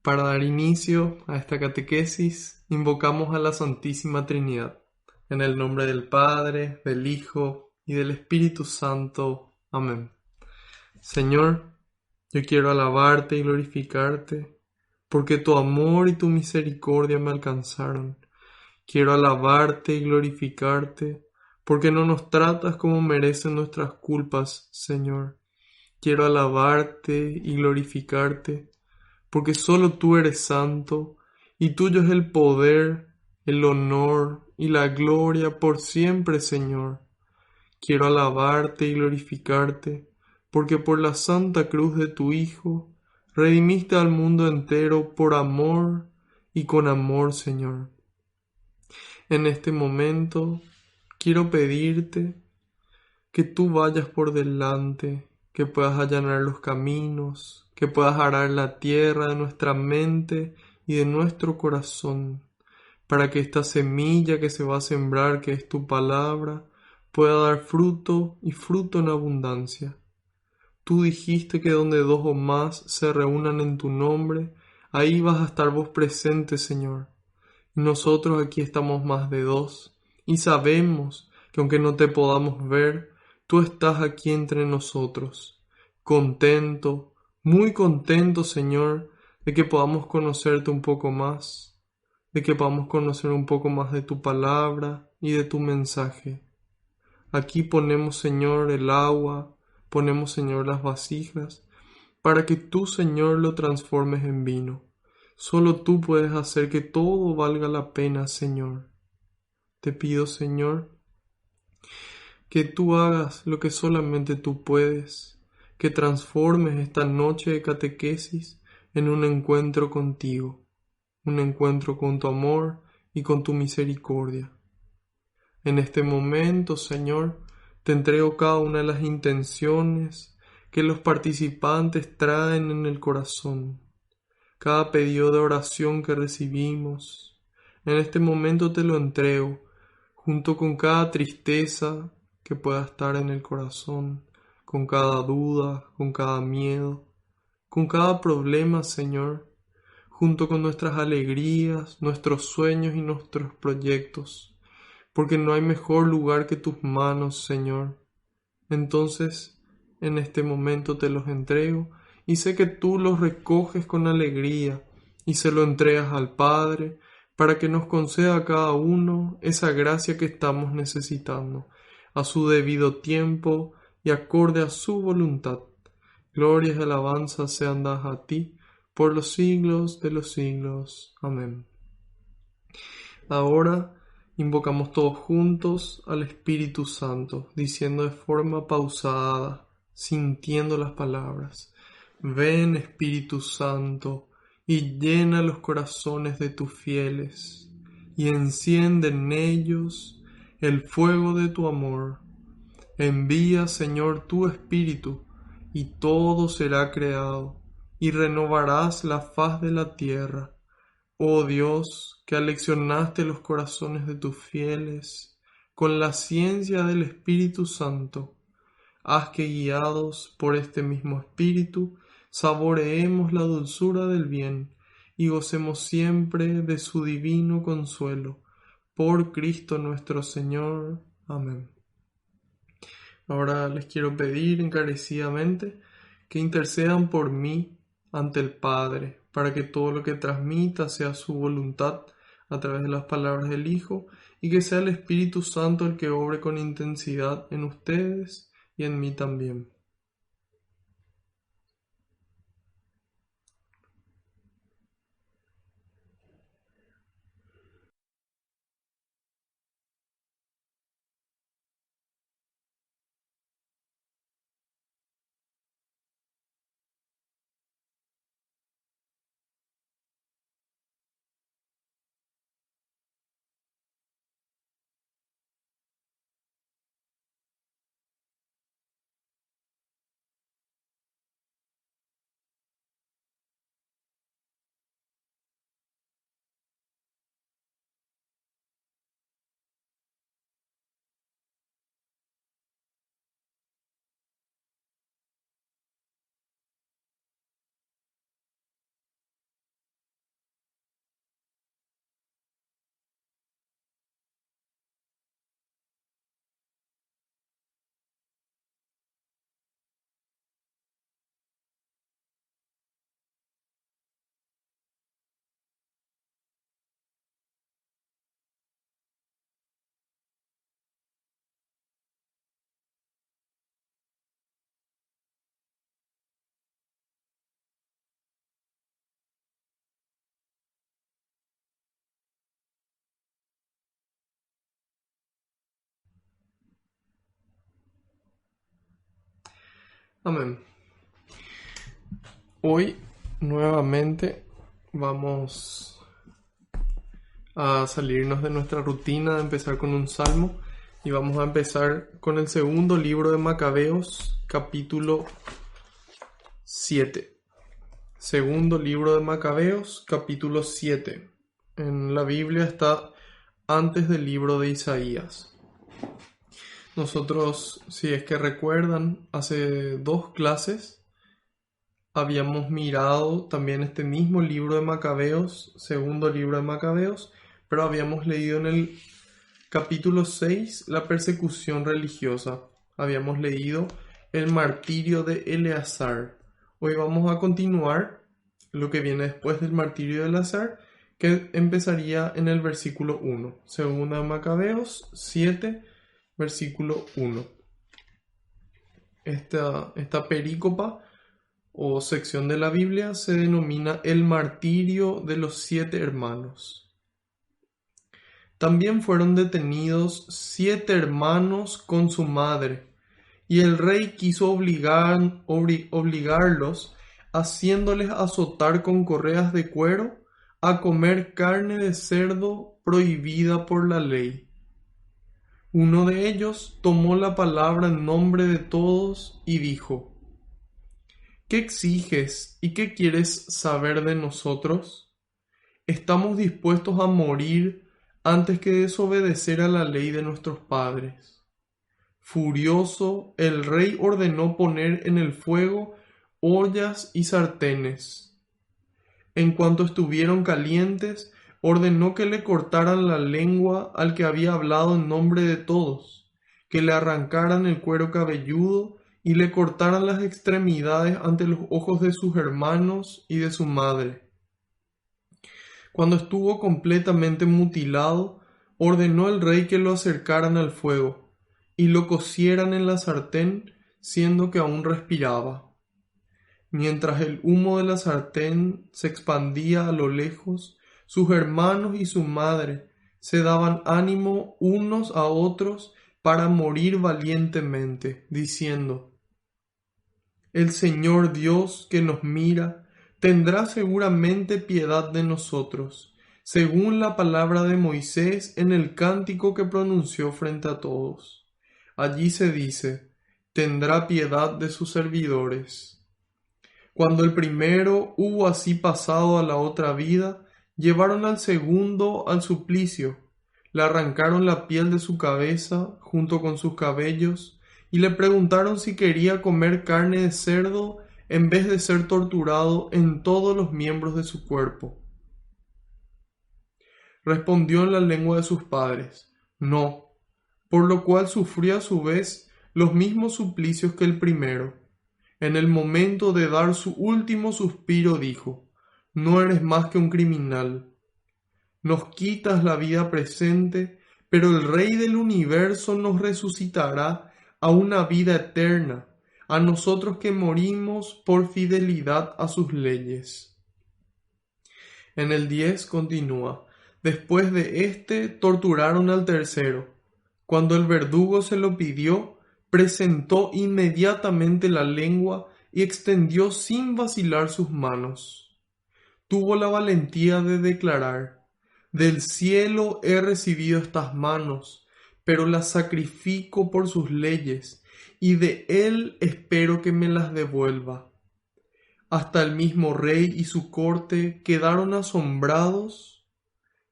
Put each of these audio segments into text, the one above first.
Para dar inicio a esta catequesis, invocamos a la Santísima Trinidad, en el nombre del Padre, del Hijo y del Espíritu Santo. Amén. Señor, yo quiero alabarte y glorificarte, porque tu amor y tu misericordia me alcanzaron. Quiero alabarte y glorificarte, porque no nos tratas como merecen nuestras culpas, Señor. Quiero alabarte y glorificarte, porque solo tú eres santo, y tuyo es el poder, el honor y la gloria por siempre, Señor. Quiero alabarte y glorificarte, porque por la santa cruz de tu Hijo, redimiste al mundo entero por amor y con amor, Señor. En este momento, quiero pedirte que tú vayas por delante, que puedas allanar los caminos, que puedas arar la tierra de nuestra mente y de nuestro corazón, para que esta semilla que se va a sembrar, que es tu palabra, pueda dar fruto y fruto en abundancia. Tú dijiste que donde dos o más se reúnan en tu nombre, ahí vas a estar vos presente, Señor. Y nosotros aquí estamos más de dos, y sabemos que aunque no te podamos ver, tú estás aquí entre nosotros. Contento, muy contento, Señor, de que podamos conocerte un poco más, de que podamos conocer un poco más de tu palabra y de tu mensaje. Aquí ponemos, Señor, el agua, ponemos, Señor, las vasijas, para que tú, Señor, lo transformes en vino. Solo tú puedes hacer que todo valga la pena, Señor. Te pido, Señor, que tú hagas lo que solamente tú puedes, que transformes esta noche de catequesis en un encuentro contigo, un encuentro con tu amor y con tu misericordia. En este momento, Señor, te entrego cada una de las intenciones que los participantes traen en el corazón, cada pedido de oración que recibimos. En este momento te lo entrego, junto con cada tristeza que pueda estar en el corazón, con cada duda, con cada miedo, con cada problema, Señor, junto con nuestras alegrías, nuestros sueños y nuestros proyectos, porque no hay mejor lugar que tus manos, Señor. Entonces, en este momento te los entrego y sé que tú los recoges con alegría y se lo entregas al Padre para que nos conceda a cada uno esa gracia que estamos necesitando, a su debido tiempo y acorde a su voluntad. Glorias y alabanzas sean dadas a ti por los siglos de los siglos. Amén. Ahora invocamos todos juntos al Espíritu Santo, diciendo de forma pausada, sintiendo las palabras: Ven, Espíritu Santo, y llena los corazones de tus fieles, y enciende en ellos el fuego de tu amor. Envía, Señor, tu Espíritu, y todo será creado, y renovarás la faz de la tierra. Oh Dios, que aleccionaste los corazones de tus fieles con la ciencia del Espíritu Santo, haz que, guiados por este mismo Espíritu, saboreemos la dulzura del bien y gocemos siempre de su divino consuelo. Por Cristo nuestro Señor. Amén. Ahora les quiero pedir encarecidamente que intercedan por mí ante el Padre, para que todo lo que transmita sea su voluntad a través de las palabras del Hijo, y que sea el Espíritu Santo el que obre con intensidad en ustedes y en mí también. Amén. Hoy nuevamente vamos a salirnos de nuestra rutina de empezar con un salmo y vamos a empezar con el segundo libro de Macabeos, capítulo 7. Segundo libro de Macabeos, capítulo 7. En la Biblia está antes del libro de Isaías. Nosotros, si es que recuerdan, hace 2 clases habíamos mirado también este mismo libro de Macabeos, segundo libro de Macabeos, pero habíamos leído en el capítulo 6 la persecución religiosa. Habíamos leído el martirio de Eleazar. Hoy vamos a continuar lo que viene después del martirio de Eleazar, que empezaría en el versículo 1. Segunda Macabeos 7, versículo 1. Esta perícopa o sección de la Biblia se denomina el martirio de los 7 hermanos. También fueron detenidos 7 hermanos con su madre, y el rey quiso obligarlos, haciéndoles azotar con correas de cuero, a comer carne de cerdo prohibida por la ley. Uno de ellos tomó la palabra en nombre de todos y dijo: ¿Qué exiges y qué quieres saber de nosotros? Estamos dispuestos a morir antes que desobedecer a la ley de nuestros padres. Furioso, el rey ordenó poner en el fuego ollas y sartenes. En cuanto estuvieron calientes, ordenó que le cortaran la lengua al que había hablado en nombre de todos, que le arrancaran el cuero cabelludo y le cortaran las extremidades ante los ojos de sus hermanos y de su madre. Cuando estuvo completamente mutilado, ordenó el rey que lo acercaran al fuego y lo cocieran en la sartén, siendo que aún respiraba. Mientras el humo de la sartén se expandía a lo lejos, sus hermanos y su madre se daban ánimo unos a otros para morir valientemente, diciendo: El Señor Dios que nos mira tendrá seguramente piedad de nosotros, según la palabra de Moisés en el cántico que pronunció frente a todos. Allí se dice: tendrá piedad de sus servidores. Cuando el primero hubo así pasado a la otra vida, llevaron al segundo al suplicio, le arrancaron la piel de su cabeza junto con sus cabellos, y le preguntaron si quería comer carne de cerdo en vez de ser torturado en todos los miembros de su cuerpo. Respondió en la lengua de sus padres: no, por lo cual sufrió a su vez los mismos suplicios que el primero. En el momento de dar su último suspiro dijo: no eres más que un criminal. Nos quitas la vida presente, pero el Rey del universo nos resucitará a una vida eterna, a nosotros que morimos por fidelidad a sus leyes. En el 10 continúa: después de éste torturaron al tercero. Cuando el verdugo se lo pidió, presentó inmediatamente la lengua y extendió sin vacilar sus manos. Tuvo la valentía de declarar: del cielo he recibido estas manos, pero las sacrifico por sus leyes, y de él espero que me las devuelva. Hasta el mismo rey y su corte quedaron asombrados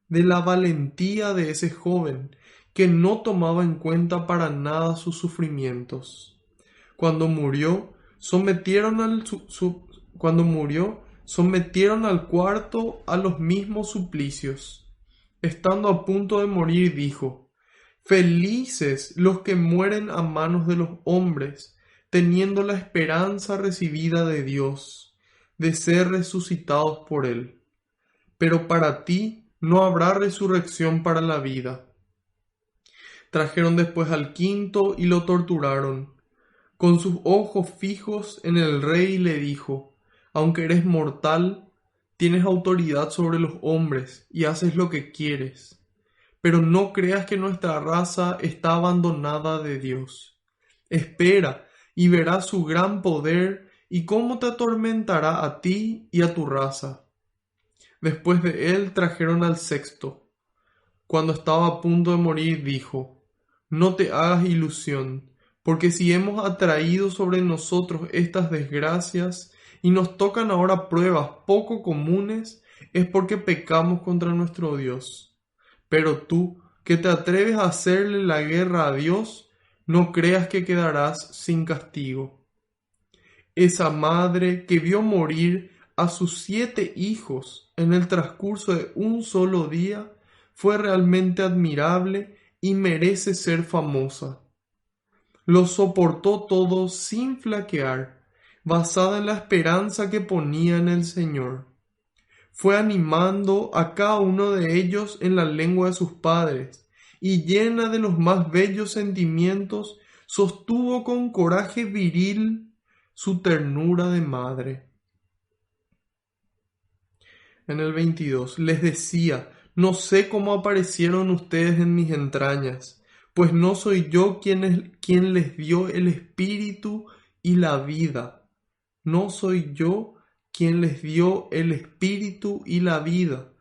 de la valentía de ese joven, que no tomaba en cuenta para nada sus sufrimientos. Cuando murió, sometieron al cuarto a los mismos suplicios. Estando a punto de morir, dijo: felices los que mueren a manos de los hombres, teniendo la esperanza recibida de Dios, de ser resucitados por él. Pero para ti no habrá resurrección para la vida. Trajeron después al quinto y lo torturaron. Con sus ojos fijos en el rey le dijo: aunque eres mortal, tienes autoridad sobre los hombres y haces lo que quieres. Pero no creas que nuestra raza está abandonada de Dios. Espera y verás su gran poder y cómo te atormentará a ti y a tu raza. Después de él trajeron al sexto. Cuando estaba a punto de morir, dijo: No te hagas ilusión, porque si hemos atraído sobre nosotros estas desgracias y nos tocan ahora pruebas poco comunes, es porque pecamos contra nuestro Dios. Pero tú, que te atreves a hacerle la guerra a Dios, no creas que quedarás sin castigo. Esa madre que vio morir a sus 7 hijos en el transcurso de un solo día fue realmente admirable y merece ser famosa. Lo soportó todo sin flaquear, basada en la esperanza que ponía en el Señor. Fue animando a cada uno de ellos en la lengua de sus padres, y llena de los más bellos sentimientos, sostuvo con coraje viril su ternura de madre. En el 22 les decía: No sé cómo aparecieron ustedes en mis entrañas, pues no soy yo quien les dio el espíritu y la vida. No soy yo quien les dio el espíritu y la vida,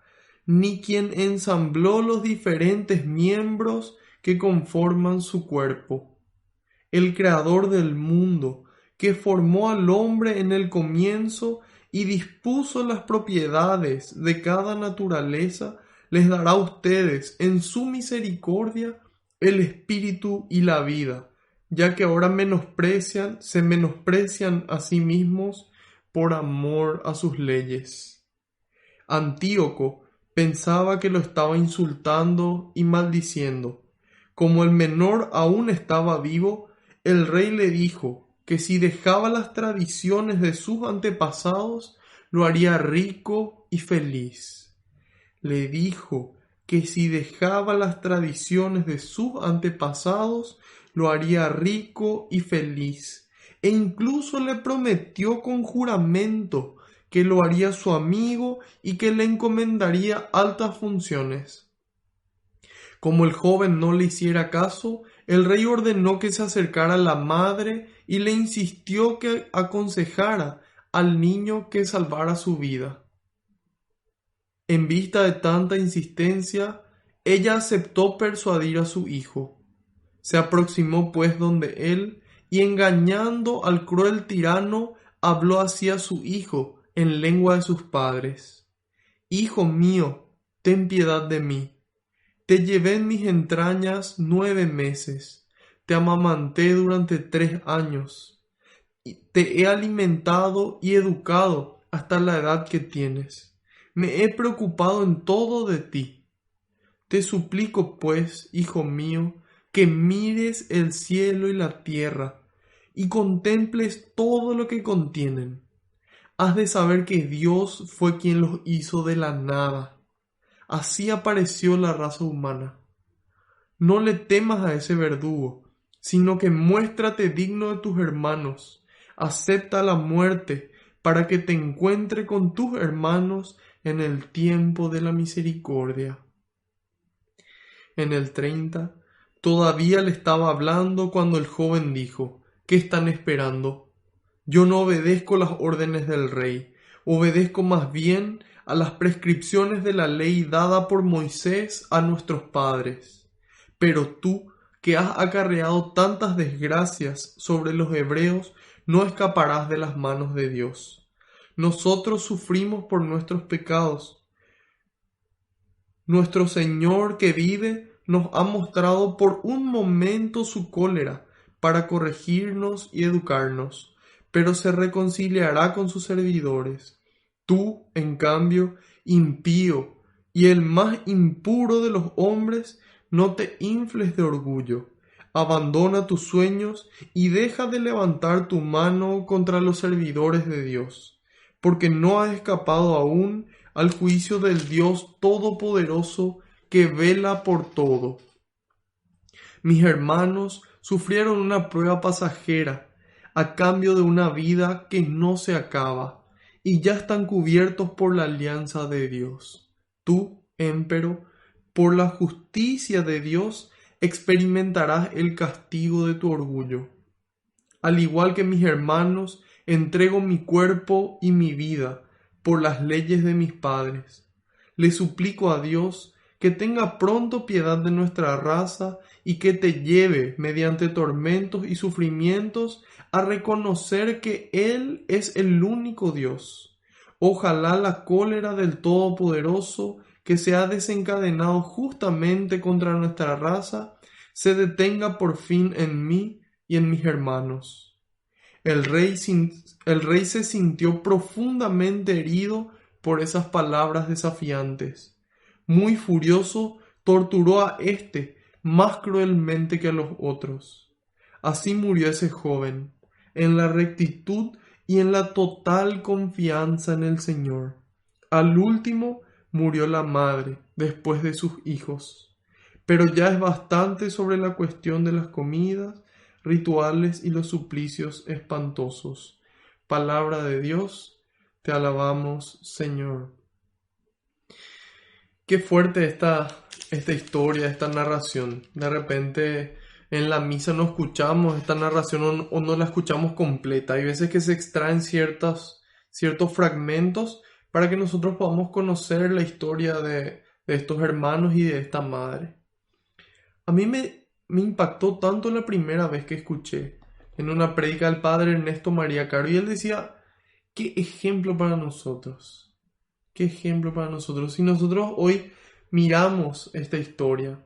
ni quien ensambló los diferentes miembros que conforman su cuerpo. El creador del mundo, que formó al hombre en el comienzo y dispuso las propiedades de cada naturaleza, les dará a ustedes en su misericordia el espíritu y la vida, ya que ahora se menosprecian a sí mismos por amor a sus leyes. Antíoco pensaba que lo estaba insultando y maldiciendo. Como el menor aún estaba vivo, el rey le dijo que si dejaba las tradiciones de sus antepasados, lo haría rico y feliz. Le dijo que si dejaba las tradiciones de sus antepasados, lo haría rico y feliz, e incluso le prometió con juramento que lo haría su amigo y que le encomendaría altas funciones. Como el joven no le hiciera caso, el rey ordenó que se acercara a la madre y le insistió que aconsejara al niño que salvara su vida. En vista de tanta insistencia, ella aceptó persuadir a su hijo. Se aproximó pues donde él y, engañando al cruel tirano, habló así a su hijo en lengua de sus padres: Hijo mío, ten piedad de mí. Te llevé en mis entrañas 9 meses, te amamanté durante 3 años, y te he alimentado y educado hasta la edad que tienes. Me he preocupado en todo de ti. Te suplico, pues, hijo mío, que mires el cielo y la tierra, y contemples todo lo que contienen. Has de saber que Dios fue quien los hizo de la nada. Así apareció la raza humana. No le temas a ese verdugo, sino que muéstrate digno de tus hermanos. Acepta la muerte para que te encuentre con tus hermanos en el tiempo de la misericordia. En el 30, todavía le estaba hablando cuando el joven dijo: ¿Qué están esperando? Yo no obedezco las órdenes del rey, obedezco más bien a las prescripciones de la ley dada por Moisés a nuestros padres. Pero tú, que has acarreado tantas desgracias sobre los hebreos, no escaparás de las manos de Dios. Nosotros sufrimos por nuestros pecados. Nuestro Señor que vive nos ha mostrado por un momento su cólera para corregirnos y educarnos, pero se reconciliará con sus servidores. Tú, en cambio, impío y el más impuro de los hombres, no te infles de orgullo. Abandona tus sueños y deja de levantar tu mano contra los servidores de Dios, porque no has escapado aún al juicio del Dios Todopoderoso que vela por todo. Mis hermanos sufrieron una prueba pasajera a cambio de una vida que no se acaba, y ya están cubiertos por la alianza de Dios. Tú, empero, por la justicia de Dios, experimentarás el castigo de tu orgullo. Al igual que mis hermanos, entrego mi cuerpo y mi vida por las leyes de mis padres. Le suplico a Dios que tenga pronto piedad de nuestra raza y que te lleve, mediante tormentos y sufrimientos, a reconocer que Él es el único Dios. Ojalá la cólera del Todopoderoso, que se ha desencadenado justamente contra nuestra raza, se detenga por fin en mí y en mis hermanos. El rey se sintió profundamente herido por esas palabras desafiantes. Muy furioso, torturó a éste más cruelmente que a los otros. Así murió ese joven, en la rectitud y en la total confianza en el Señor. Al último murió la madre, después de sus hijos. Pero ya es bastante sobre la cuestión de las comidas, rituales y los suplicios espantosos. Palabra de Dios, te alabamos, Señor. Qué fuerte esta historia, esta narración. De repente en la misa no escuchamos esta narración o no la escuchamos completa. Hay veces que se extraen ciertos fragmentos para que nosotros podamos conocer la historia de estos hermanos y de esta madre. A mí me impactó tanto la primera vez que escuché en una prédica del padre Ernesto María Caro, y él decía, qué ejemplo para nosotros. Qué ejemplo para nosotros. Si nosotros hoy miramos esta historia,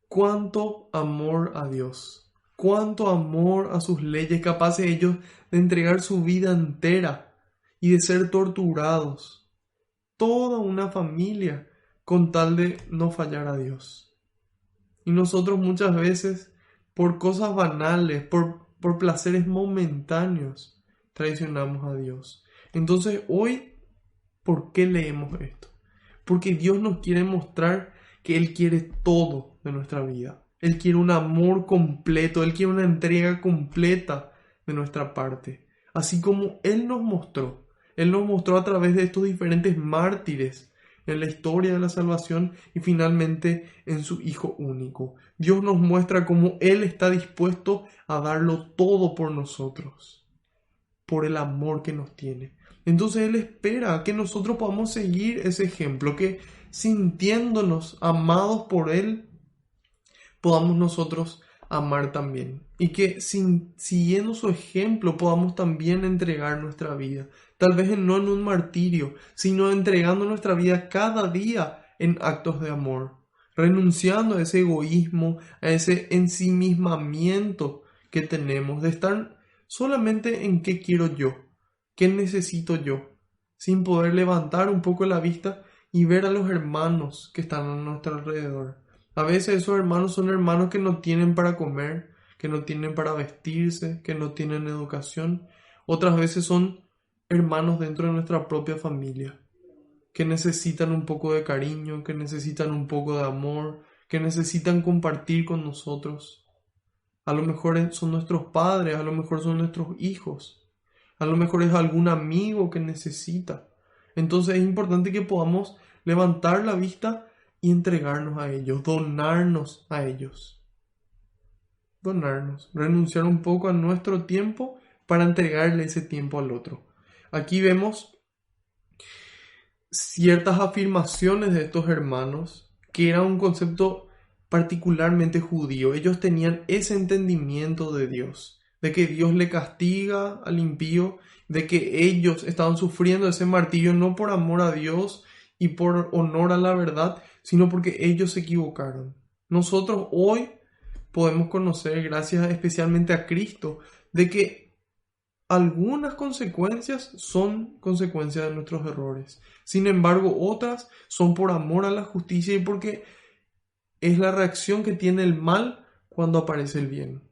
cuánto amor a Dios, cuánto amor a sus leyes, capaces ellos de entregar su vida entera y de ser torturados. Toda una familia con tal de no fallar a Dios. Y nosotros muchas veces, por cosas banales, por placeres momentáneos, traicionamos a Dios. Entonces hoy, ¿por qué leemos esto? Porque Dios nos quiere mostrar que Él quiere todo de nuestra vida. Él quiere un amor completo, Él quiere una entrega completa de nuestra parte. Así como Él nos mostró a través de estos diferentes mártires en la historia de la salvación y finalmente en su Hijo único. Dios nos muestra cómo Él está dispuesto a darlo todo por nosotros, por el amor que nos tiene. Entonces Él espera que nosotros podamos seguir ese ejemplo, que sintiéndonos amados por Él, podamos nosotros amar también. Y que siguiendo su ejemplo podamos también entregar nuestra vida. Tal vez no en un martirio, sino entregando nuestra vida cada día en actos de amor. Renunciando a ese egoísmo, a ese ensimismamiento que tenemos, de estar solamente en qué quiero yo, qué necesito yo, sin poder levantar un poco la vista y ver a los hermanos que están a nuestro alrededor. A veces esos hermanos son hermanos que no tienen para comer, que no tienen para vestirse, que no tienen educación. Otras veces son hermanos dentro de nuestra propia familia, que necesitan un poco de cariño, que necesitan un poco de amor, que necesitan compartir con nosotros. A lo mejor son nuestros padres, a lo mejor son nuestros hijos, a lo mejor es algún amigo que necesita. Entonces es importante que podamos levantar la vista y entregarnos a ellos, donarnos a ellos. Donarnos, renunciar un poco a nuestro tiempo para entregarle ese tiempo al otro. Aquí vemos ciertas afirmaciones de estos hermanos que era un concepto particularmente judío. Ellos tenían ese entendimiento de Dios, de que Dios le castiga al impío, de que ellos estaban sufriendo ese martirio no por amor a Dios y por honor a la verdad, sino porque ellos se equivocaron. Nosotros hoy podemos conocer, gracias especialmente a Cristo, de que algunas consecuencias son consecuencias de nuestros errores. Sin embargo, otras son por amor a la justicia y porque es la reacción que tiene el mal cuando aparece el bien.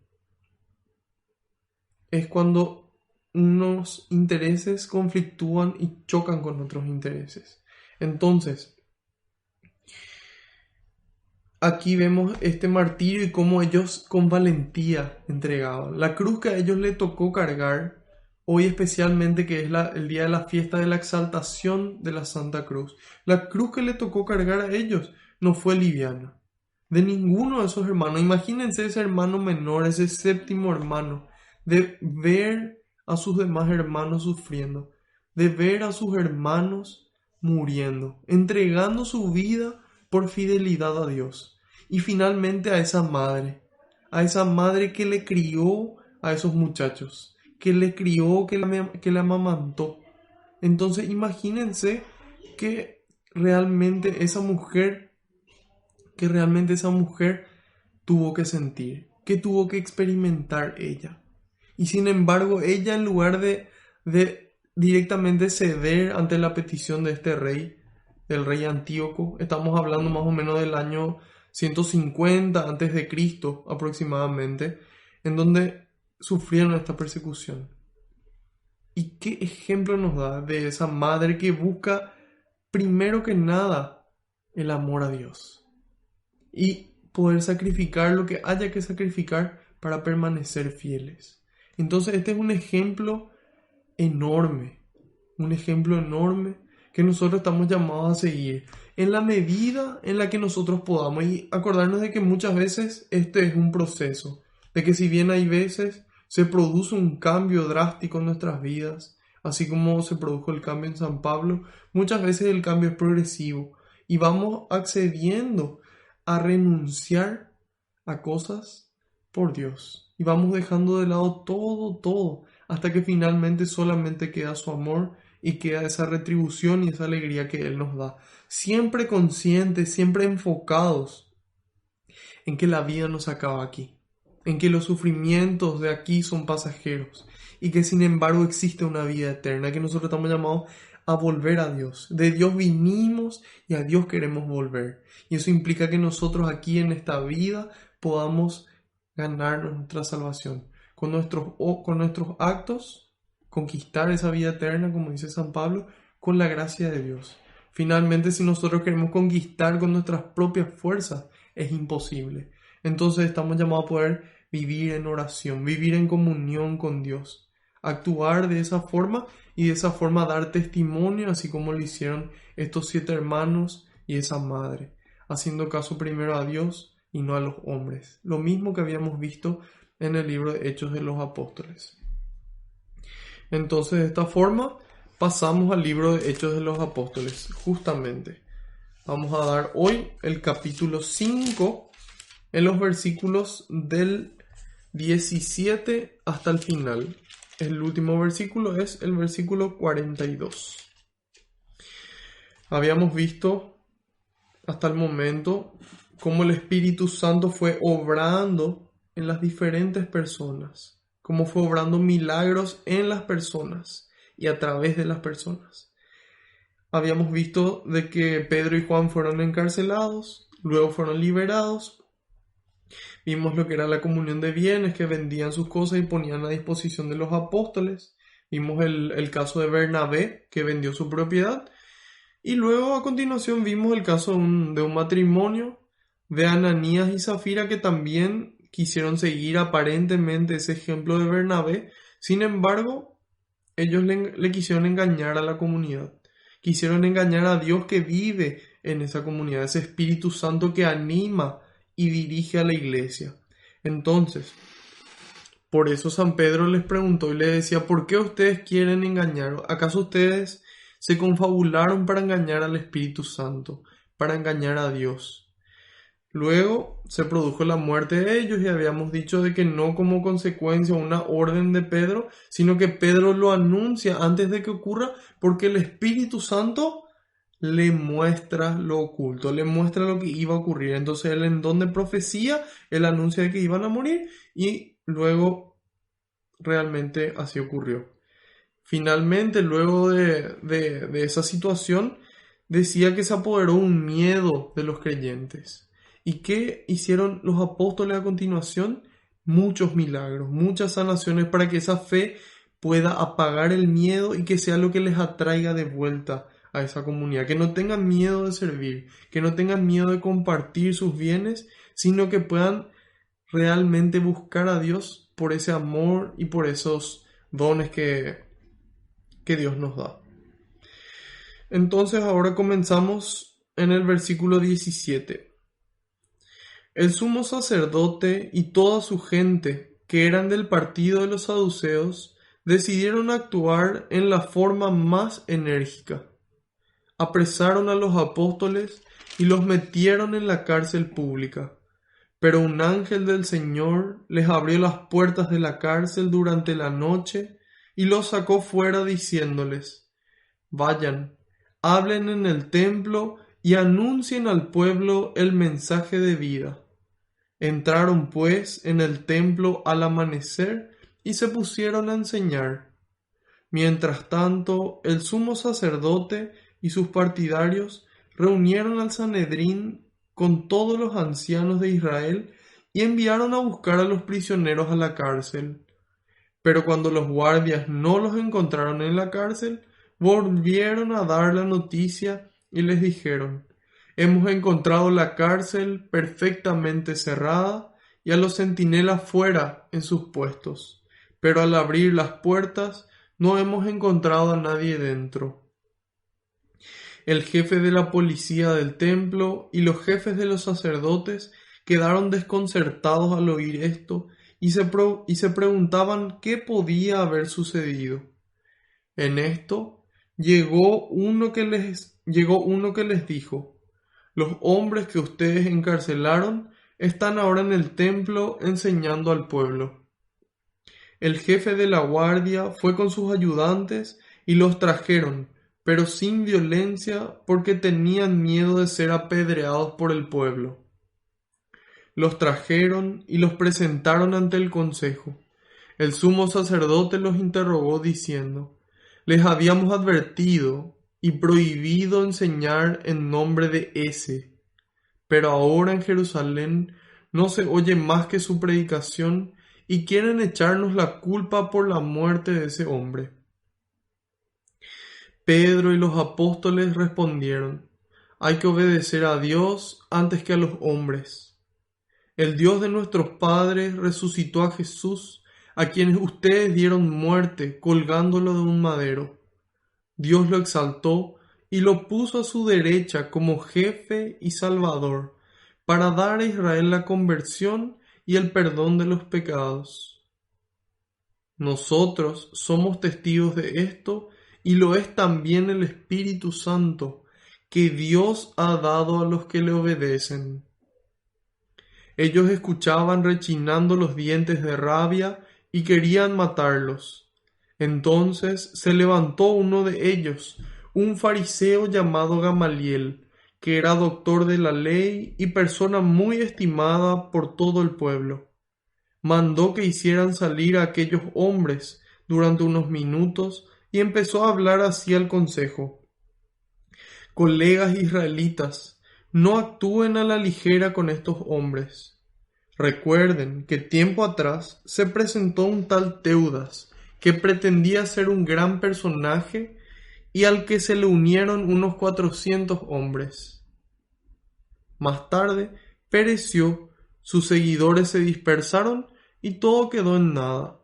Es cuando unos intereses conflictúan y chocan con otros intereses. Entonces, aquí vemos este martirio y cómo ellos con valentía entregaban. La cruz que a ellos les tocó cargar, hoy especialmente que es el día de la fiesta de la exaltación de la Santa Cruz. La cruz que le tocó cargar a ellos no fue liviana. de ninguno de esos hermanos. Imagínense ese hermano menor, ese séptimo hermano, de ver a sus demás hermanos sufriendo, de ver a sus hermanos muriendo, entregando su vida por fidelidad a Dios. Y finalmente a esa madre que le crió a esos muchachos, que le crió, que le amamantó. Entonces imagínense que realmente esa mujer, tuvo que sentir, que tuvo que experimentar ella. Y sin embargo, ella, en lugar de directamente ceder ante la petición de este rey, del rey Antíoco, estamos hablando más o menos del año 150 antes de Cristo aproximadamente, en donde sufrieron esta persecución. ¿Y qué ejemplo nos da de esa madre que busca primero que nada el amor a Dios y poder sacrificar lo que haya que sacrificar para permanecer fieles? Entonces este es enorme, un ejemplo enorme que nosotros estamos llamados a seguir en la medida en la que nosotros podamos, y acordarnos de que muchas veces este es un proceso, de que si bien hay veces se produce un cambio drástico en nuestras vidas, así como se produjo el cambio en San Pablo, muchas veces el cambio es progresivo y vamos accediendo a renunciar a cosas por Dios y vamos dejando de lado todo, hasta que finalmente solamente queda su amor y queda esa retribución y esa alegría que Él nos da. Siempre conscientes, siempre enfocados en que la vida no se acaba aquí, en que los sufrimientos de aquí son pasajeros y que sin embargo existe una vida eterna, que nosotros estamos llamados a volver a Dios. De Dios vinimos y a Dios queremos volver. Y eso implica que nosotros aquí en esta vida podamos ganarnos nuestra salvación. Con nuestros actos, conquistar esa vida eterna, como dice San Pablo, con la gracia de Dios. Finalmente, si nosotros queremos conquistar con nuestras propias fuerzas, es imposible. Entonces estamos llamados a poder vivir en oración, vivir en comunión con Dios, actuar de esa forma y de esa forma dar testimonio, así como lo hicieron estos 7 hermanos y esa madre, haciendo caso primero a Dios y no a los hombres. Lo mismo que habíamos visto en el libro de Hechos de los Apóstoles. Entonces, de esta forma, pasamos al libro de Hechos de los Apóstoles, justamente. Vamos a dar hoy el capítulo 5 en los versículos del 17 hasta el final. El último versículo es el versículo 42. Habíamos visto hasta el momento cómo el Espíritu Santo fue obrando en las diferentes personas, cómo fue obrando milagros en las personas y a través de las personas. Habíamos visto de que Pedro y Juan fueron encarcelados, luego fueron liberados. Vimos lo que era la comunión de bienes, que vendían sus cosas y ponían a disposición de los apóstoles. Vimos el caso de Bernabé, que vendió su propiedad. Y luego a continuación vimos el caso de un matrimonio de Ananías y Zafira, que también quisieron seguir aparentemente ese ejemplo de Bernabé. Sin embargo, ellos le quisieron engañar a la comunidad. Quisieron engañar a Dios que vive en esa comunidad, ese Espíritu Santo que anima y dirige a la iglesia. Entonces, por eso San Pedro les preguntó y les decía: ¿por qué ustedes quieren engañar? ¿Acaso ustedes se confabularon para engañar al Espíritu Santo, para engañar a Dios? Luego se produjo la muerte de ellos y habíamos dicho de que no como consecuencia una orden de Pedro, sino que Pedro lo anuncia antes de que ocurra, porque el Espíritu Santo le muestra lo oculto, le muestra lo que iba a ocurrir. Entonces él, en donde profecía, él anuncia de que iban a morir y luego realmente así ocurrió. Finalmente, luego de esa situación, decía que se apoderó un miedo de los creyentes. ¿Y qué hicieron los apóstoles a continuación? Muchos milagros, muchas sanaciones para que esa fe pueda apagar el miedo y que sea lo que les atraiga de vuelta a esa comunidad. Que no tengan miedo de servir, que no tengan miedo de compartir sus bienes, sino que puedan realmente buscar a Dios por ese amor y por esos dones que Dios nos da. Entonces ahora comenzamos en el versículo 17. El sumo sacerdote y toda su gente, que eran del partido de los saduceos, decidieron actuar en la forma más enérgica. Apresaron a los apóstoles y los metieron en la cárcel pública. Pero un ángel del Señor les abrió las puertas de la cárcel durante la noche y los sacó fuera diciéndoles: Vayan, hablen en el templo y anuncien al pueblo el mensaje de vida. Entraron pues en el templo al amanecer y se pusieron a enseñar. Mientras tanto, el sumo sacerdote y sus partidarios reunieron al Sanedrín con todos los ancianos de Israel y enviaron a buscar a los prisioneros a la cárcel. Pero cuando los guardias no los encontraron en la cárcel, volvieron a dar la noticia y les dijeron: Hemos encontrado la cárcel perfectamente cerrada y a los centinelas fuera en sus puestos, pero al abrir las puertas no hemos encontrado a nadie dentro. El jefe de la policía del templo y los jefes de los sacerdotes quedaron desconcertados al oír esto y se preguntaban qué podía haber sucedido. En esto llegó uno que les dijo: Los hombres que ustedes encarcelaron están ahora en el templo enseñando al pueblo. El jefe de la guardia fue con sus ayudantes y los trajeron, pero sin violencia, porque tenían miedo de ser apedreados por el pueblo. Los trajeron y los presentaron ante el consejo. El sumo sacerdote los interrogó diciendo: Les habíamos advertido y prohibido enseñar en nombre de ese, pero ahora en Jerusalén no se oye más que su predicación y quieren echarnos la culpa por la muerte de ese hombre. Pedro y los apóstoles respondieron: Hay que obedecer a Dios antes que a los hombres. El Dios de nuestros padres resucitó a Jesús, a quienes ustedes dieron muerte colgándolo de un madero. Dios lo exaltó y lo puso a su derecha como jefe y salvador, para dar a Israel la conversión y el perdón de los pecados. Nosotros somos testigos de esto y lo es también el Espíritu Santo, que Dios ha dado a los que le obedecen. Ellos escuchaban rechinando los dientes de rabia y querían matarlos. Entonces se levantó uno de ellos, un fariseo llamado Gamaliel, que era doctor de la ley y persona muy estimada por todo el pueblo. Mandó que hicieran salir a aquellos hombres durante unos minutos y empezó a hablar así al consejo: Colegas israelitas, no actúen a la ligera con estos hombres. Recuerden que tiempo atrás se presentó un tal Teudas que pretendía ser un gran personaje y al que se le unieron unos 400 hombres. Más tarde pereció, sus seguidores se dispersaron y todo quedó en nada.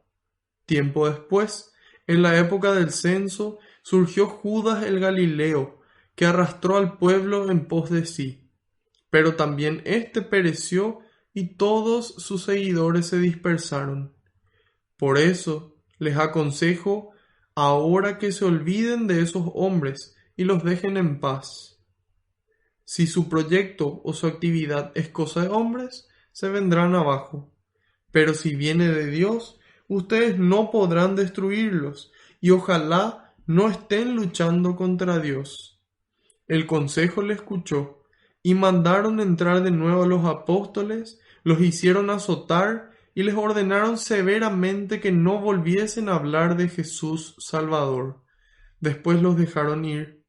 Tiempo después, en la época del censo, surgió Judas el Galileo, que arrastró al pueblo en pos de sí. Pero también éste pereció y todos sus seguidores se dispersaron. Por eso les aconsejo ahora que se olviden de esos hombres y los dejen en paz. Si su proyecto o su actividad es cosa de hombres, se vendrán abajo. Pero si viene de Dios, ustedes no podrán destruirlos y ojalá no estén luchando contra Dios. El consejo le escuchó y mandaron entrar de nuevo a los apóstoles, los hicieron azotar y les ordenaron severamente que no volviesen a hablar de Jesús Salvador. Después los dejaron ir.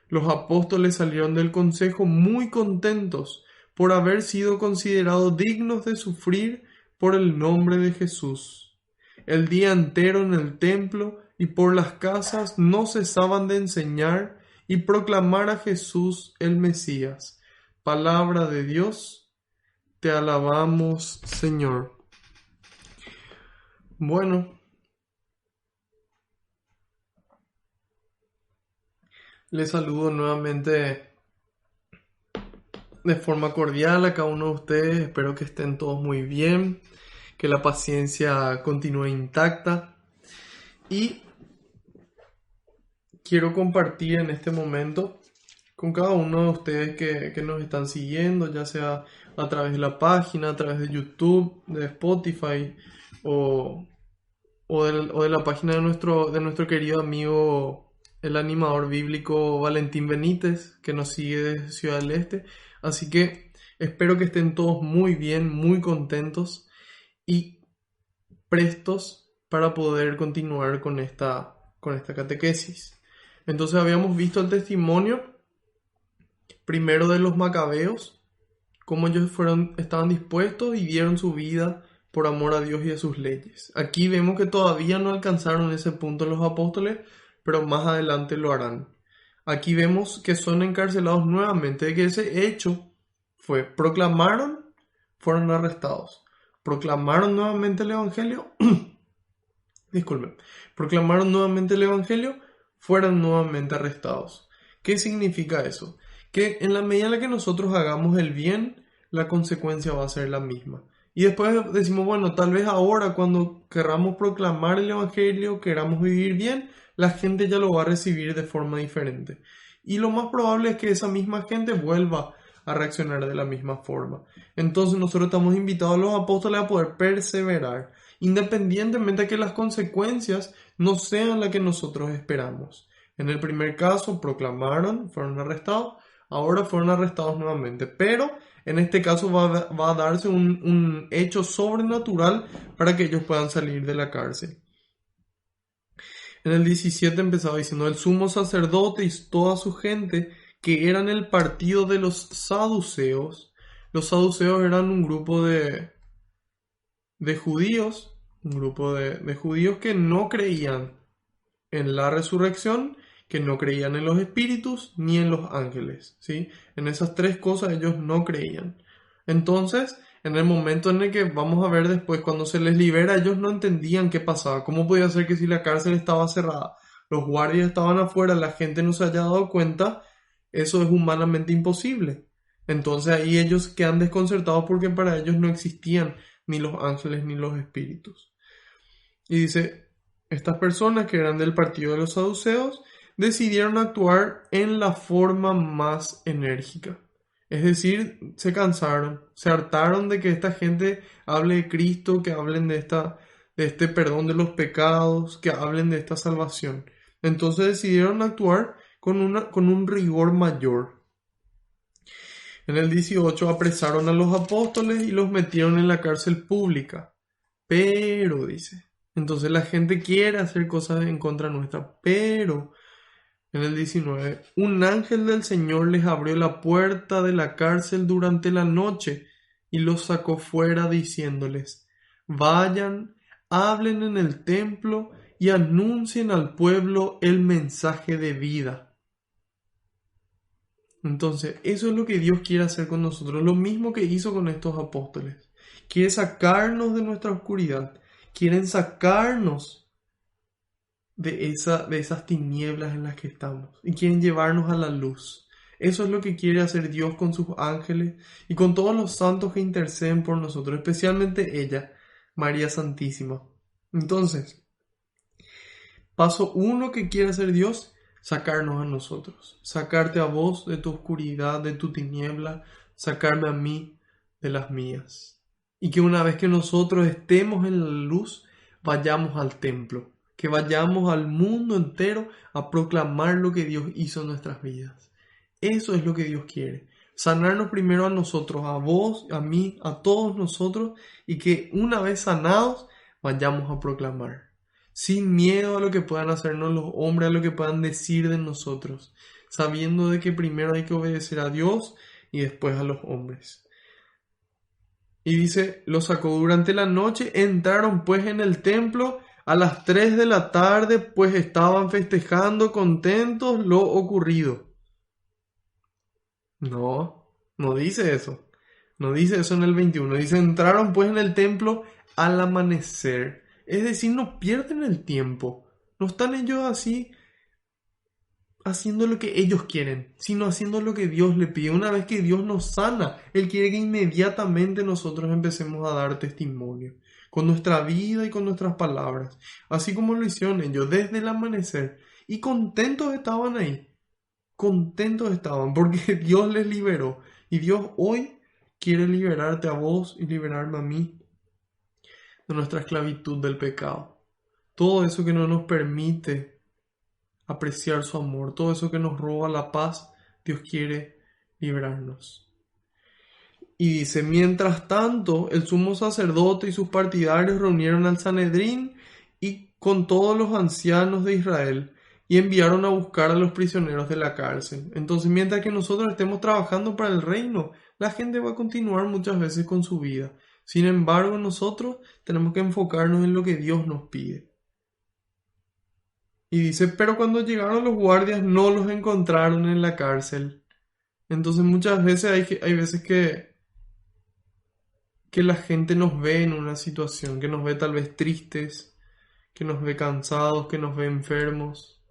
Los apóstoles salieron del consejo muy contentos por haber sido considerados dignos de sufrir por el nombre de Jesús. El día entero en el templo y por las casas no cesaban de enseñar y proclamar a Jesús el Mesías. Palabra de Dios, te alabamos, Señor. Bueno, les saludo nuevamente de forma cordial a cada uno de ustedes. Espero que estén todos muy bien, que la paciencia continúe intacta. Y quiero compartir en este momento con cada uno de ustedes que nos están siguiendo, ya sea a través de la página, a través de YouTube, de Spotify o, o de la página de nuestro querido amigo, el animador bíblico Valentín Benítez, que nos sigue desde Ciudad del Este. Así que espero que estén todos muy bien, muy contentos y prestos para poder continuar con esta catequesis. Entonces habíamos visto el testimonio primero de los macabeos, cómo ellos estaban dispuestos y dieron su vida por amor a Dios y a sus leyes. Aquí vemos que todavía no alcanzaron ese punto los apóstoles, pero más adelante lo harán. Aquí vemos que son encarcelados nuevamente, que ese hecho proclamaron, fueron arrestados. Proclamaron nuevamente el Evangelio, disculpen, proclamaron nuevamente el Evangelio, fueron nuevamente arrestados. ¿Qué significa eso? Que en la medida en la que nosotros hagamos el bien, la consecuencia va a ser la misma. Y después decimos, bueno, tal vez ahora cuando querramos proclamar el Evangelio, queramos vivir bien, la gente ya lo va a recibir de forma diferente. Y lo más probable es que esa misma gente vuelva a reaccionar de la misma forma. Entonces nosotros estamos invitados a los apóstoles a poder perseverar, independientemente de que las consecuencias no sean las que nosotros esperamos. En el primer caso proclamaron, fueron arrestados, ahora fueron arrestados nuevamente, pero en este caso va a darse un hecho sobrenatural para que ellos puedan salir de la cárcel. En el 17 empezaba diciendo: el sumo sacerdote y toda su gente, que eran el partido de los saduceos. Los saduceos eran un grupo de judíos, un grupo de judíos que no creían en la resurrección, que no creían en los espíritus ni en los ángeles, ¿sí? En esas tres cosas ellos no creían. Entonces, en el momento en el que vamos a ver después, cuando se les libera, ellos no entendían qué pasaba. ¿Cómo podía ser que si la cárcel estaba cerrada, los guardias estaban afuera, la gente no se haya dado cuenta? Eso es humanamente imposible. Entonces ahí ellos quedan desconcertados porque para ellos no existían ni los ángeles ni los espíritus. Y dice: estas personas que eran del partido de los saduceos decidieron actuar en la forma más enérgica. Es decir, se cansaron, se hartaron de que esta gente hable de Cristo, que hablen de este perdón de los pecados, que hablen de esta salvación. Entonces decidieron actuar con un rigor mayor. En el 18 apresaron a los apóstoles y los metieron en la cárcel pública. Pero, dice, entonces la gente quiere hacer cosas en contra nuestra, pero en el 19, un ángel del Señor les abrió la puerta de la cárcel durante la noche y los sacó fuera diciéndoles: vayan, hablen en el templo y anuncien al pueblo el mensaje de vida. Entonces, eso es lo que Dios quiere hacer con nosotros, lo mismo que hizo con estos apóstoles. Quiere sacarnos de nuestra oscuridad, quieren sacarnos de esas tinieblas en las que estamos y quieren llevarnos a la luz. Eso es lo que quiere hacer Dios con sus ángeles y con todos los santos que interceden por nosotros, especialmente ella, María Santísima. Entonces, paso 1 que quiere hacer Dios: sacarnos a nosotros, sacarte a vos de tu oscuridad, de tu tiniebla, sacarme a mí de las mías. Y que una vez que nosotros estemos en la luz, vayamos al templo, que vayamos al mundo entero a proclamar lo que Dios hizo en nuestras vidas. Eso es lo que Dios quiere. Sanarnos primero a nosotros, a vos, a mí, a todos nosotros, y que una vez sanados, vayamos a proclamar. Sin miedo a lo que puedan hacernos los hombres, a lo que puedan decir de nosotros, sabiendo de que primero hay que obedecer a Dios y después a los hombres. Y dice: lo sacó durante la noche, entraron pues en el templo a las 3 de la tarde, pues estaban festejando contentos lo ocurrido. No dice eso. No dice eso en el 21. Dice: entraron pues en el templo al amanecer. Es decir, no pierden el tiempo. No están ellos así haciendo lo que ellos quieren, sino haciendo lo que Dios le pide. Una vez que Dios nos sana, Él quiere que inmediatamente nosotros empecemos a dar testimonio, con nuestra vida y con nuestras palabras, así como lo hicieron ellos desde el amanecer. Y contentos estaban ahí, contentos estaban, porque Dios les liberó. Y Dios hoy quiere liberarte a vos y liberarme a mí de nuestra esclavitud del pecado. Todo eso que no nos permite apreciar su amor, todo eso que nos roba la paz, Dios quiere liberarnos. Y dice, mientras tanto, el sumo sacerdote y sus partidarios reunieron al Sanedrín y con todos los ancianos de Israel y enviaron a buscar a los prisioneros de la cárcel. Entonces, mientras que nosotros estemos trabajando para el reino, la gente va a continuar muchas veces con su vida. Sin embargo, nosotros tenemos que enfocarnos en lo que Dios nos pide. Y dice, pero cuando llegaron los guardias no los encontraron en la cárcel. Entonces muchas veces hay veces que la gente nos ve en una situación, que nos ve tal vez tristes, que nos ve cansados, que nos ve enfermos.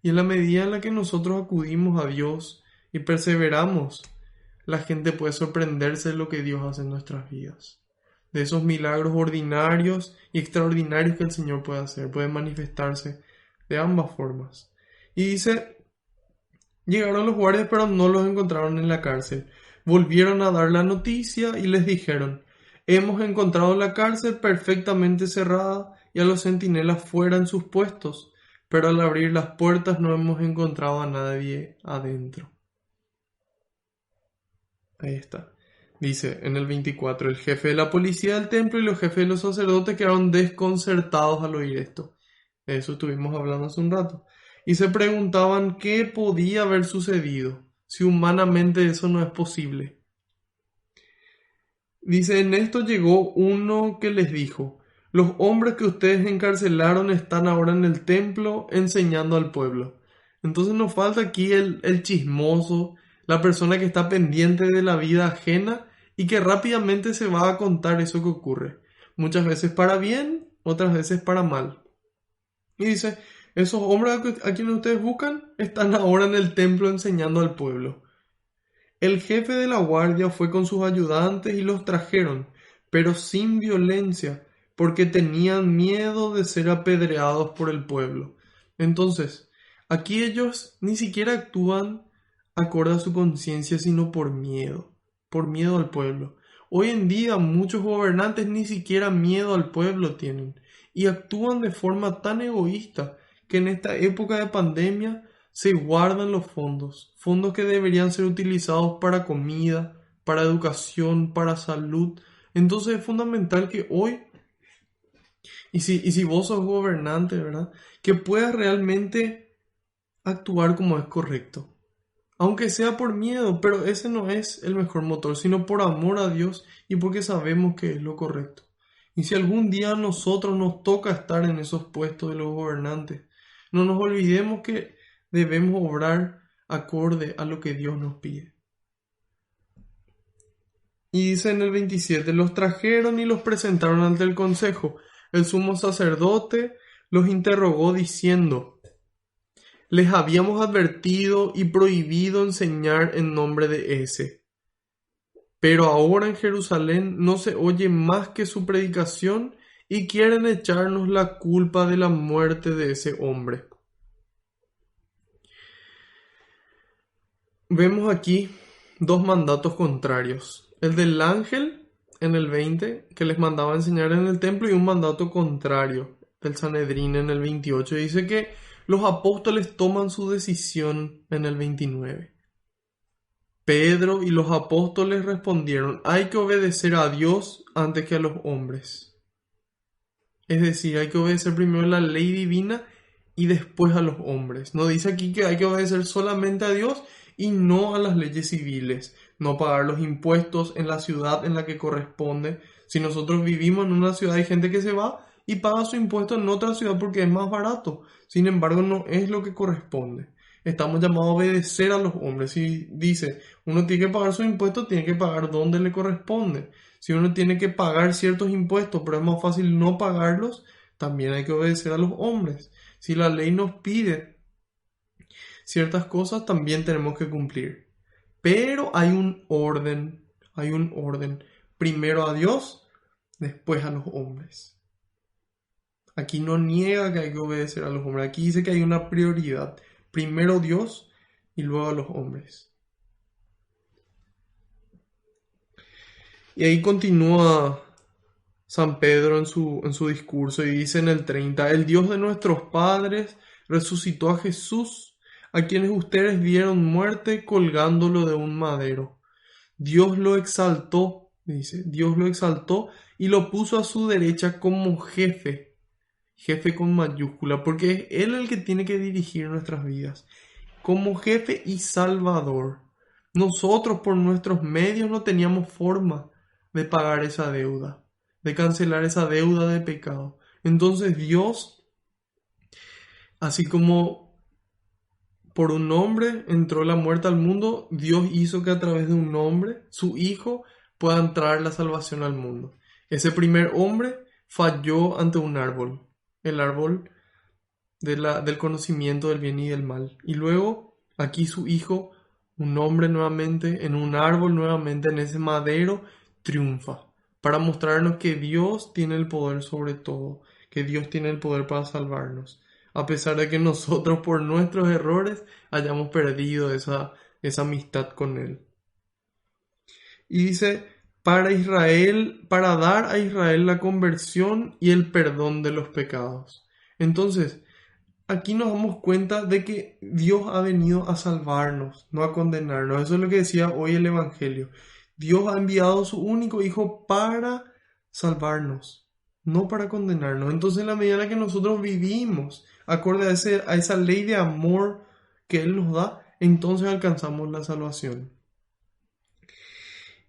Y en la medida en la que nosotros acudimos a Dios y perseveramos, la gente puede sorprenderse de lo que Dios hace en nuestras vidas. De esos milagros ordinarios y extraordinarios que el Señor puede hacer, puede manifestarse de ambas formas. Y dice, llegaron los guardias pero no los encontraron en la cárcel. Volvieron a dar la noticia y les dijeron, hemos encontrado la cárcel perfectamente cerrada y a los centinelas fuera en sus puestos, pero al abrir las puertas no hemos encontrado a nadie adentro. Ahí está. Dice en el 24, el jefe de la policía del templo y los jefes de los sacerdotes quedaron desconcertados al oír esto. De eso estuvimos hablando hace un rato. Y se preguntaban qué podía haber sucedido, si humanamente eso no es posible. Dice, en esto llegó uno que les dijo, los hombres que ustedes encarcelaron están ahora en el templo enseñando al pueblo. Entonces nos falta aquí el chismoso, la persona que está pendiente de la vida ajena y que rápidamente se va a contar eso que ocurre. Muchas veces para bien, otras veces para mal. Y dice, esos hombres a quienes ustedes buscan están ahora en el templo enseñando al pueblo. El jefe de la guardia fue con sus ayudantes y los trajeron, pero sin violencia, porque tenían miedo de ser apedreados por el pueblo. Entonces, aquí ellos ni siquiera actúan acorde a su conciencia, sino por miedo al pueblo. Hoy en día muchos gobernantes ni siquiera miedo al pueblo tienen y actúan de forma tan egoísta que en esta época de pandemia se guardan los fondos que deberían ser utilizados para comida, para educación, para salud. Entonces es fundamental que hoy, y si vos sos gobernante, ¿verdad?, que puedas realmente actuar como es correcto. Aunque sea por miedo, pero ese no es el mejor motor, sino por amor a Dios y porque sabemos que es lo correcto. Y si algún día a nosotros nos toca estar en esos puestos de los gobernantes, no nos olvidemos que debemos obrar acorde a lo que Dios nos pide. Y dice en el 27, los trajeron y los presentaron ante el consejo. El sumo sacerdote los interrogó diciendo, les habíamos advertido y prohibido enseñar en nombre de ese. Pero ahora en Jerusalén no se oye más que su predicación y quieren echarnos la culpa de la muerte de ese hombre. Vemos aquí dos mandatos contrarios. El del ángel en el 20, que les mandaba enseñar en el templo, y un mandato contrario del Sanedrín en el 28. Dice que los apóstoles toman su decisión en el 29. Pedro y los apóstoles respondieron, hay que obedecer a Dios antes que a los hombres. Es decir, hay que obedecer primero la ley divina y después a los hombres. No dice aquí que hay que obedecer solamente a Dios y no a las leyes civiles, no pagar los impuestos en la ciudad en la que corresponde. Si nosotros vivimos en una ciudad, hay gente que se va y paga su impuesto en otra ciudad porque es más barato. Sin embargo, no es lo que corresponde. Estamos llamados a obedecer a los hombres. Si dice, uno tiene que pagar sus impuestos, tiene que pagar donde le corresponde. Si uno tiene que pagar ciertos impuestos, pero es más fácil no pagarlos, también hay que obedecer a los hombres. Si la ley nos pide ciertas cosas también tenemos que cumplir. Pero hay un orden, hay un orden. Primero a Dios, después a los hombres. Aquí no niega que hay que obedecer a los hombres. Aquí dice que hay una prioridad. Primero Dios y luego a los hombres. Y ahí continúa San Pedro en su discurso y dice en el 30, el Dios de nuestros padres resucitó a Jesús, a quienes ustedes dieron muerte colgándolo de un madero. Dios lo exaltó, dice, Dios lo exaltó y lo puso a su derecha como jefe, jefe con mayúscula, porque es Él el que tiene que dirigir nuestras vidas, como jefe y salvador. Nosotros por nuestros medios no teníamos forma de pagar esa deuda, de cancelar esa deuda de pecado. Entonces Dios, así como por un hombre entró la muerte al mundo, Dios hizo que a través de un hombre, su Hijo, pueda entrar la salvación al mundo. Ese primer hombre falló ante un árbol, el árbol del conocimiento del bien y del mal. Y luego, aquí su Hijo, un hombre nuevamente, en un árbol nuevamente, en ese madero, triunfa, para mostrarnos que Dios tiene el poder sobre todo, que Dios tiene el poder para salvarnos, a pesar de que nosotros por nuestros errores hayamos perdido esa amistad con Él. Y dice, para Israel, para dar a Israel la conversión y el perdón de los pecados. Entonces, aquí nos damos cuenta de que Dios ha venido a salvarnos, no a condenarnos. Eso es lo que decía hoy el Evangelio. Dios ha enviado a su único Hijo para salvarnos, no para condenarnos. Entonces, en la medida en la que nosotros vivimos acorde a esa ley de amor que Él nos da, entonces alcanzamos la salvación.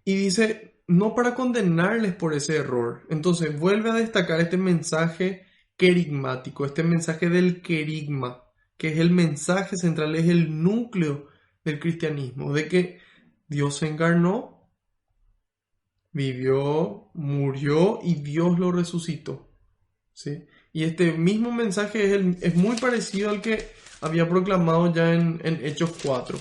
Y dice, no para condenarles por ese error. Entonces, vuelve a destacar este mensaje querigmático, este mensaje del querigma, que es el mensaje central, es el núcleo del cristianismo, de que Dios se encarnó, vivió, murió y Dios lo resucitó, ¿sí? Y este mismo mensaje es muy parecido al que había proclamado ya en Hechos 4.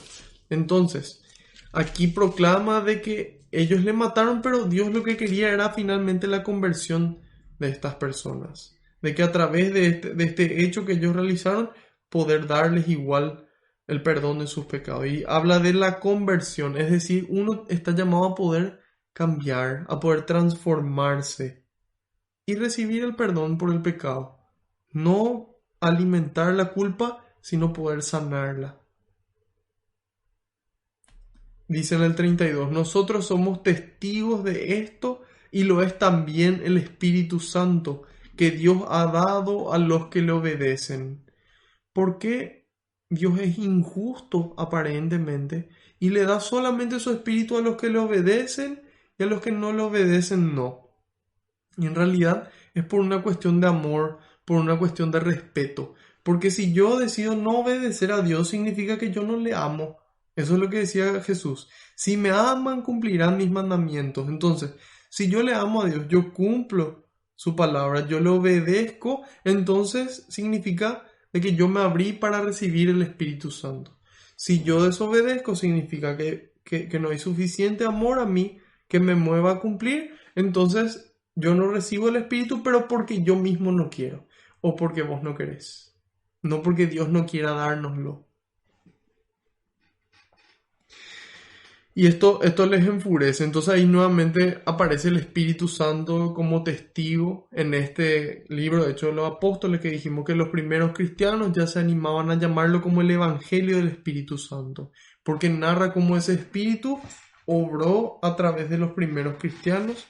Entonces, aquí proclama de que ellos le mataron, pero Dios lo que quería era finalmente la conversión de estas personas. De que a través de este hecho que ellos realizaron, poder darles igual el perdón de sus pecados. Y habla de la conversión, es decir, uno está llamado a poder cambiar, a poder transformarse y recibir el perdón por el pecado. No alimentar la culpa, sino poder sanarla. Dice en el 32, nosotros somos testigos de esto y lo es también el Espíritu Santo que Dios ha dado a los que le obedecen. ¿Por qué Dios es injusto aparentemente y le da solamente su Espíritu a los que le obedecen y a los que no le obedecen no? Y en realidad es por una cuestión de amor, por una cuestión de respeto. Porque si yo decido no obedecer a Dios, significa que yo no le amo. Eso es lo que decía Jesús. Si me aman, cumplirán mis mandamientos. Entonces, si yo le amo a Dios, yo cumplo su palabra, yo le obedezco, entonces significa de que yo me abrí para recibir el Espíritu Santo. Si yo desobedezco, significa que no hay suficiente amor a mí que me mueva a cumplir, entonces yo no recibo el Espíritu, pero porque yo mismo no quiero, o porque vos no querés, no porque Dios no quiera dárnoslo. Y esto les enfurece. Entonces ahí nuevamente aparece el Espíritu Santo como testigo en este libro. De hecho, los apóstoles, que dijimos que los primeros cristianos ya se animaban a llamarlo como el Evangelio del Espíritu Santo, porque narra cómo ese Espíritu obró a través de los primeros cristianos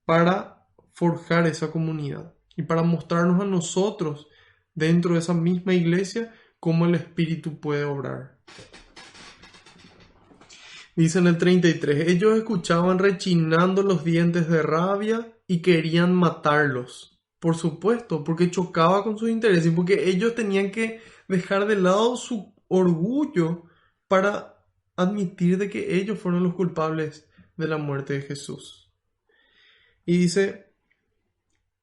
para forjar esa comunidad y para mostrarnos a nosotros dentro de esa misma iglesia cómo el Espíritu puede obrar. Dice en el 33, ellos escuchaban rechinando los dientes de rabia y querían matarlos. Por supuesto, porque chocaba con sus intereses y porque ellos tenían que dejar de lado su orgullo para admitir de que ellos fueron los culpables de la muerte de Jesús. Y dice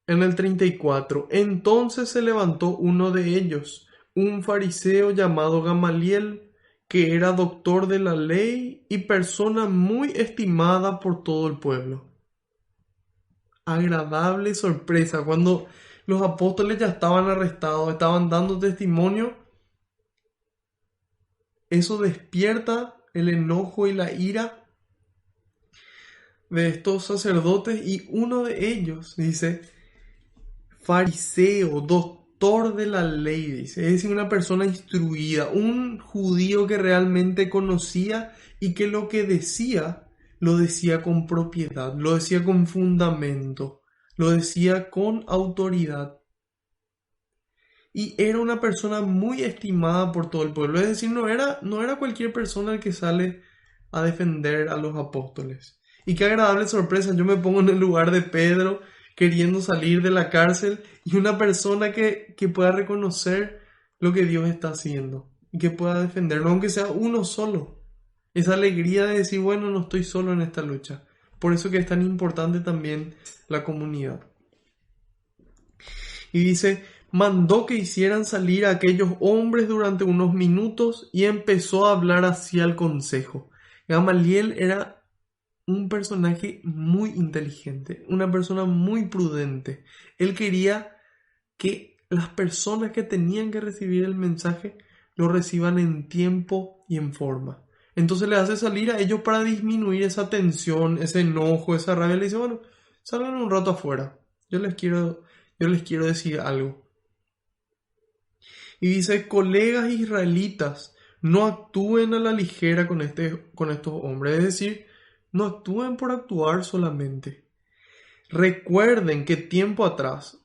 en el 34, entonces se levantó uno de ellos, un fariseo llamado Gamaliel, que era doctor de la ley y persona muy estimada por todo el pueblo. Agradable sorpresa cuando los apóstoles ya estaban arrestados, estaban dando testimonio. Eso despierta el enojo y la ira de estos sacerdotes, y uno de ellos dice, fariseo, doctor de la ley, dice, es decir, una persona instruida, un judío que realmente conocía y que lo que decía, lo decía con propiedad, lo decía con fundamento, lo decía con autoridad. Y era una persona muy estimada por todo el pueblo, es decir, no era cualquier persona el que sale a defender a los apóstoles. Y qué agradable sorpresa, yo me pongo en el lugar de Pedro, queriendo salir de la cárcel, y una persona que pueda reconocer lo que Dios está haciendo y que pueda defenderlo, aunque sea uno solo. Esa alegría de decir, bueno, no estoy solo en esta lucha. Por eso que es tan importante también la comunidad. Y dice, mandó que hicieran salir a aquellos hombres durante unos minutos y empezó a hablar así al consejo. Gamaliel era un personaje muy inteligente, una persona muy prudente. Él quería que las personas que tenían que recibir el mensaje lo reciban en tiempo y en forma. Entonces le hace salir a ellos para disminuir esa tensión, ese enojo, esa rabia. Le dice, bueno, salgan un rato afuera. Yo les quiero decir algo. Y dice, colegas israelitas, no actúen a la ligera con estos hombres. Es decir, no actúen por actuar solamente. Recuerden que tiempo atrás,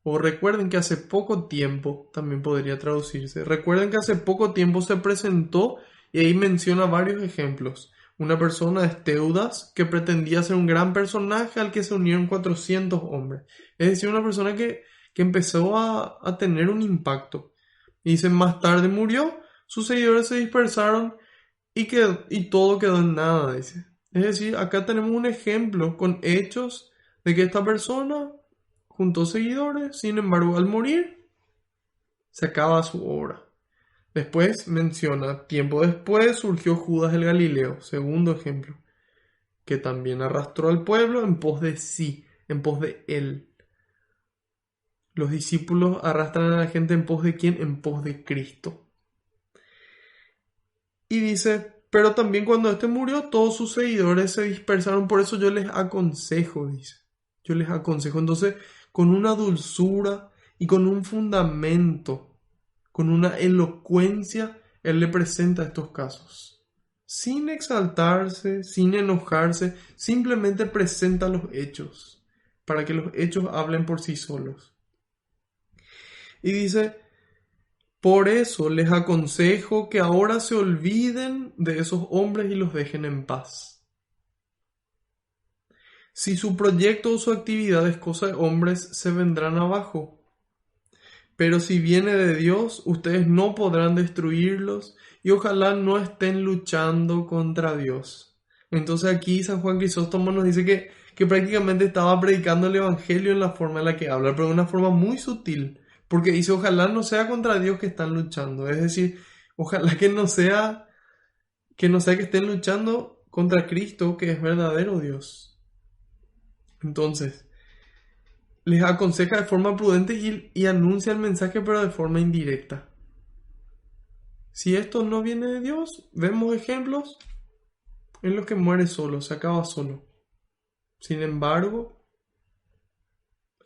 o recuerden que hace poco tiempo, también podría traducirse, recuerden que hace poco tiempo se presentó, y ahí menciona varios ejemplos. Una persona es Teudas, que pretendía ser un gran personaje al que se unieron 400 hombres. Es decir, una persona que empezó a tener un impacto. Y dice, más tarde murió, sus seguidores se dispersaron y todo quedó en nada, dice. Es decir, acá tenemos un ejemplo con hechos de que esta persona juntó seguidores, sin embargo, al morir, se acaba su obra. Después menciona, tiempo después surgió Judas el Galileo, segundo ejemplo, que también arrastró al pueblo en pos de sí, en pos de él. Los discípulos arrastran a la gente en pos de ¿quién? En pos de Cristo. Y dice, pero también cuando éste murió, todos sus seguidores se dispersaron, por eso yo les aconsejo, dice. Yo les aconsejo, entonces, con una dulzura y con un fundamento, con una elocuencia, él le presenta estos casos. Sin exaltarse, sin enojarse, simplemente presenta los hechos, para que los hechos hablen por sí solos. Y dice, por eso les aconsejo que ahora se olviden de esos hombres y los dejen en paz. Si su proyecto o su actividad es cosa de hombres, se vendrán abajo. Pero si viene de Dios, ustedes no podrán destruirlos y ojalá no estén luchando contra Dios. Entonces aquí San Juan Crisóstomo nos dice que prácticamente estaba predicando el Evangelio en la forma en la que habla, pero de una forma muy sutil. Porque dice, ojalá no sea contra Dios que están luchando. Es decir, ojalá que no sea que estén luchando contra Cristo, que es verdadero Dios. Entonces, les aconseja de forma prudente y anuncia el mensaje, pero de forma indirecta. Si esto no viene de Dios, vemos ejemplos en los que muere solo, se acaba solo. Sin embargo,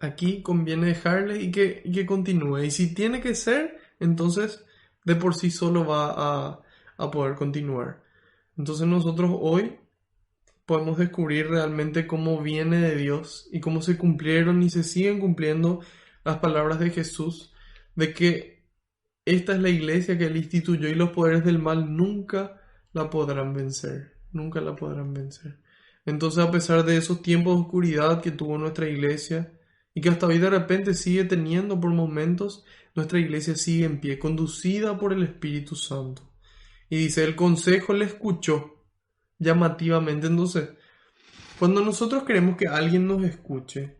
aquí conviene dejarle y que continúe. Y si tiene que ser, entonces de por sí solo va a poder continuar. Entonces nosotros hoy podemos descubrir realmente cómo viene de Dios y cómo se cumplieron y se siguen cumpliendo las palabras de Jesús, de que esta es la iglesia que Él instituyó y los poderes del mal nunca la podrán vencer, nunca la podrán vencer. Entonces, a pesar de esos tiempos de oscuridad que tuvo nuestra iglesia y que hasta hoy de repente sigue teniendo por momentos, nuestra iglesia sigue en pie, conducida por el Espíritu Santo. Y dice, el consejo le escuchó llamativamente. Entonces, cuando nosotros queremos que alguien nos escuche,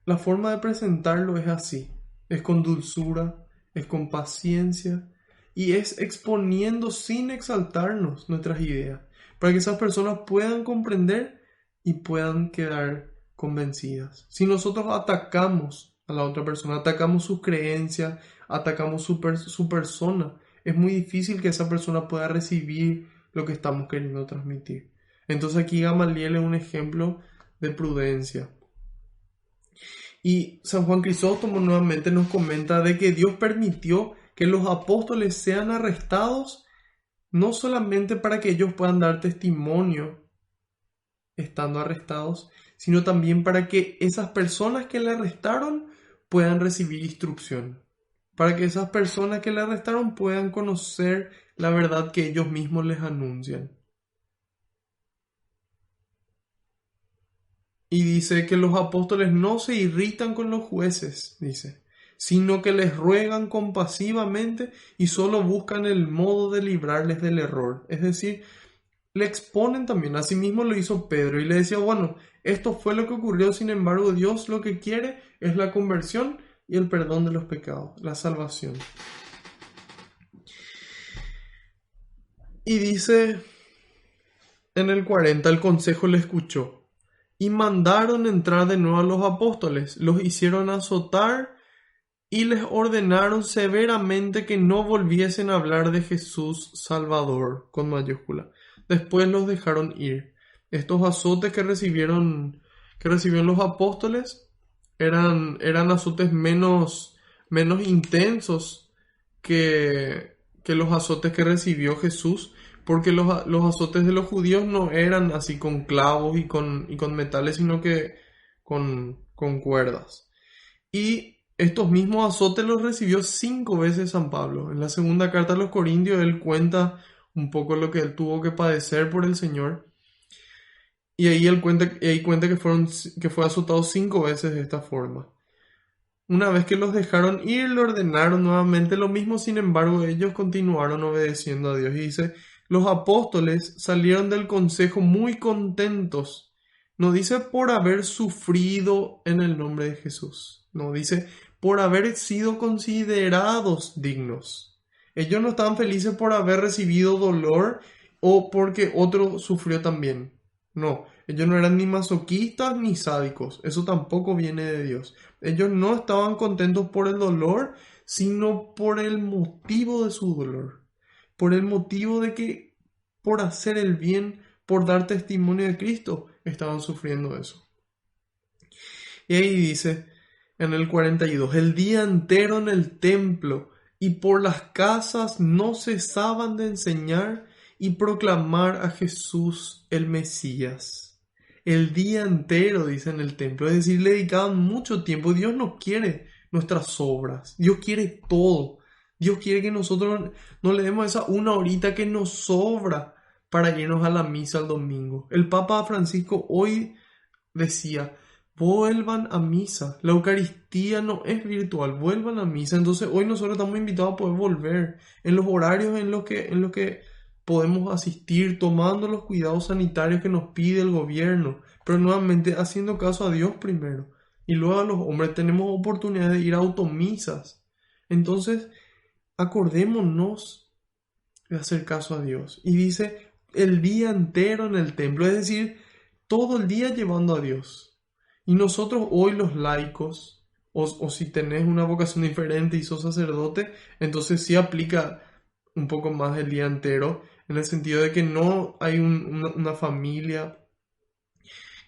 la forma de presentarlo es así, es con dulzura, es con paciencia y es exponiendo sin exaltarnos nuestras ideas, para que esas personas puedan comprender y puedan quedar convencidas. Si nosotros atacamos a la otra persona, atacamos sus creencias, atacamos su persona, es muy difícil que esa persona pueda recibir lo que estamos queriendo transmitir. Entonces aquí Gamaliel es un ejemplo de prudencia. Y San Juan Crisóstomo nuevamente nos comenta de que Dios permitió que los apóstoles sean arrestados, no solamente para que ellos puedan dar testimonio estando arrestados, sino también para que esas personas que le arrestaron puedan recibir instrucción, para que esas personas que le arrestaron puedan conocer la verdad que ellos mismos les anuncian. Y dice que los apóstoles no se irritan con los jueces, dice, sino que les ruegan compasivamente y solo buscan el modo de librarles del error. Es decir, le exponen también. Asimismo lo hizo Pedro y le decía, bueno, esto fue lo que ocurrió, sin embargo, Dios lo que quiere es la conversión y el perdón de los pecados, la salvación. Y dice en el 40, el consejo le escuchó. Y mandaron entrar de nuevo a los apóstoles, los hicieron azotar y les ordenaron severamente que no volviesen a hablar de Jesús Salvador, con mayúscula. Después los dejaron ir. Estos azotes que recibieron los apóstoles eran azotes menos intensos que los azotes que recibió Jesús, porque los azotes de los judíos no eran así con clavos y con metales, sino que con cuerdas. Y estos mismos azotes los recibió 5 veces San Pablo. En la segunda carta a los Corintios él cuenta un poco lo que él tuvo que padecer por el Señor. Y ahí él cuenta que fue azotado 5 veces de esta forma. Una vez que los dejaron ir, le ordenaron nuevamente lo mismo, sin embargo, ellos continuaron obedeciendo a Dios. Y dice, los apóstoles salieron del consejo muy contentos. No dice por haber sufrido en el nombre de Jesús. No, dice por haber sido considerados dignos. Ellos no estaban felices por haber recibido dolor o porque otro sufrió también. No, ellos no eran ni masoquistas ni sádicos. Eso tampoco viene de Dios. Ellos no estaban contentos por el dolor, sino por el motivo de su dolor. Por el motivo de que por hacer el bien, por dar testimonio de Cristo, estaban sufriendo eso. Y ahí dice en el 42, el día entero en el templo y por las casas no cesaban de enseñar y proclamar a Jesús el Mesías. El día entero, dice en el templo, es decir, le dedicaban mucho tiempo. Dios no quiere nuestras obras, Dios quiere todo. Dios quiere que nosotros no le demos esa una horita que nos sobra para irnos a la misa el domingo. El Papa Francisco hoy decía, vuelvan a misa. La Eucaristía no es virtual, vuelvan a misa. Entonces hoy nosotros estamos invitados a poder volver en los horarios en los que podemos asistir, tomando los cuidados sanitarios que nos pide el gobierno, pero nuevamente haciendo caso a Dios primero. Y luego a los hombres tenemos oportunidad de ir a automisas. Entonces, acordémonos de hacer caso a Dios. Y dice, el día entero en el templo, es decir, todo el día llevando a Dios. Y nosotros hoy los laicos, o si tenés una vocación diferente y sos sacerdote, entonces sí aplica un poco más el día entero, en el sentido de que no hay una familia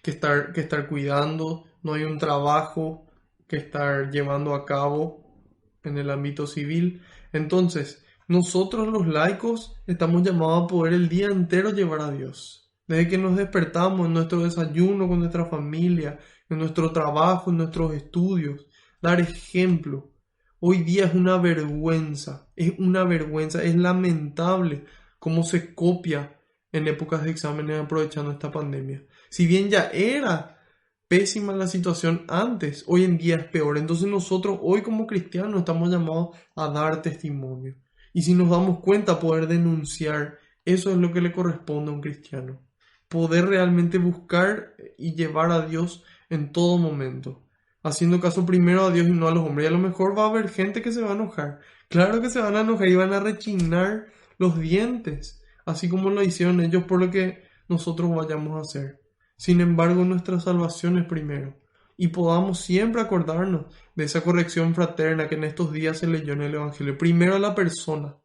que estar cuidando, no hay un trabajo que estar llevando a cabo en el ámbito civil. Entonces, nosotros los laicos estamos llamados a poder el día entero llevar a Dios. Desde que nos despertamos, en nuestro desayuno con nuestra familia, en nuestro trabajo, en nuestros estudios, dar ejemplo. Hoy día es una vergüenza, es lamentable cómo se copia en épocas de exámenes aprovechando esta pandemia. Si bien ya era pésima la situación antes, hoy en día es peor. Entonces nosotros hoy como cristianos estamos llamados a dar testimonio. Y si nos damos cuenta, poder denunciar, eso es lo que le corresponde a un cristiano. Poder realmente buscar y llevar a Dios en todo momento, haciendo caso primero a Dios y no a los hombres. Y a lo mejor va a haber gente que se va a enojar, Claro que se van a enojar y van a rechinar los dientes, así como lo hicieron ellos por lo que nosotros vayamos a hacer. Sin embargo, nuestra salvación es primero. Y podamos siempre acordarnos de esa corrección fraterna que en estos días se leyó en el Evangelio. Primero a la persona.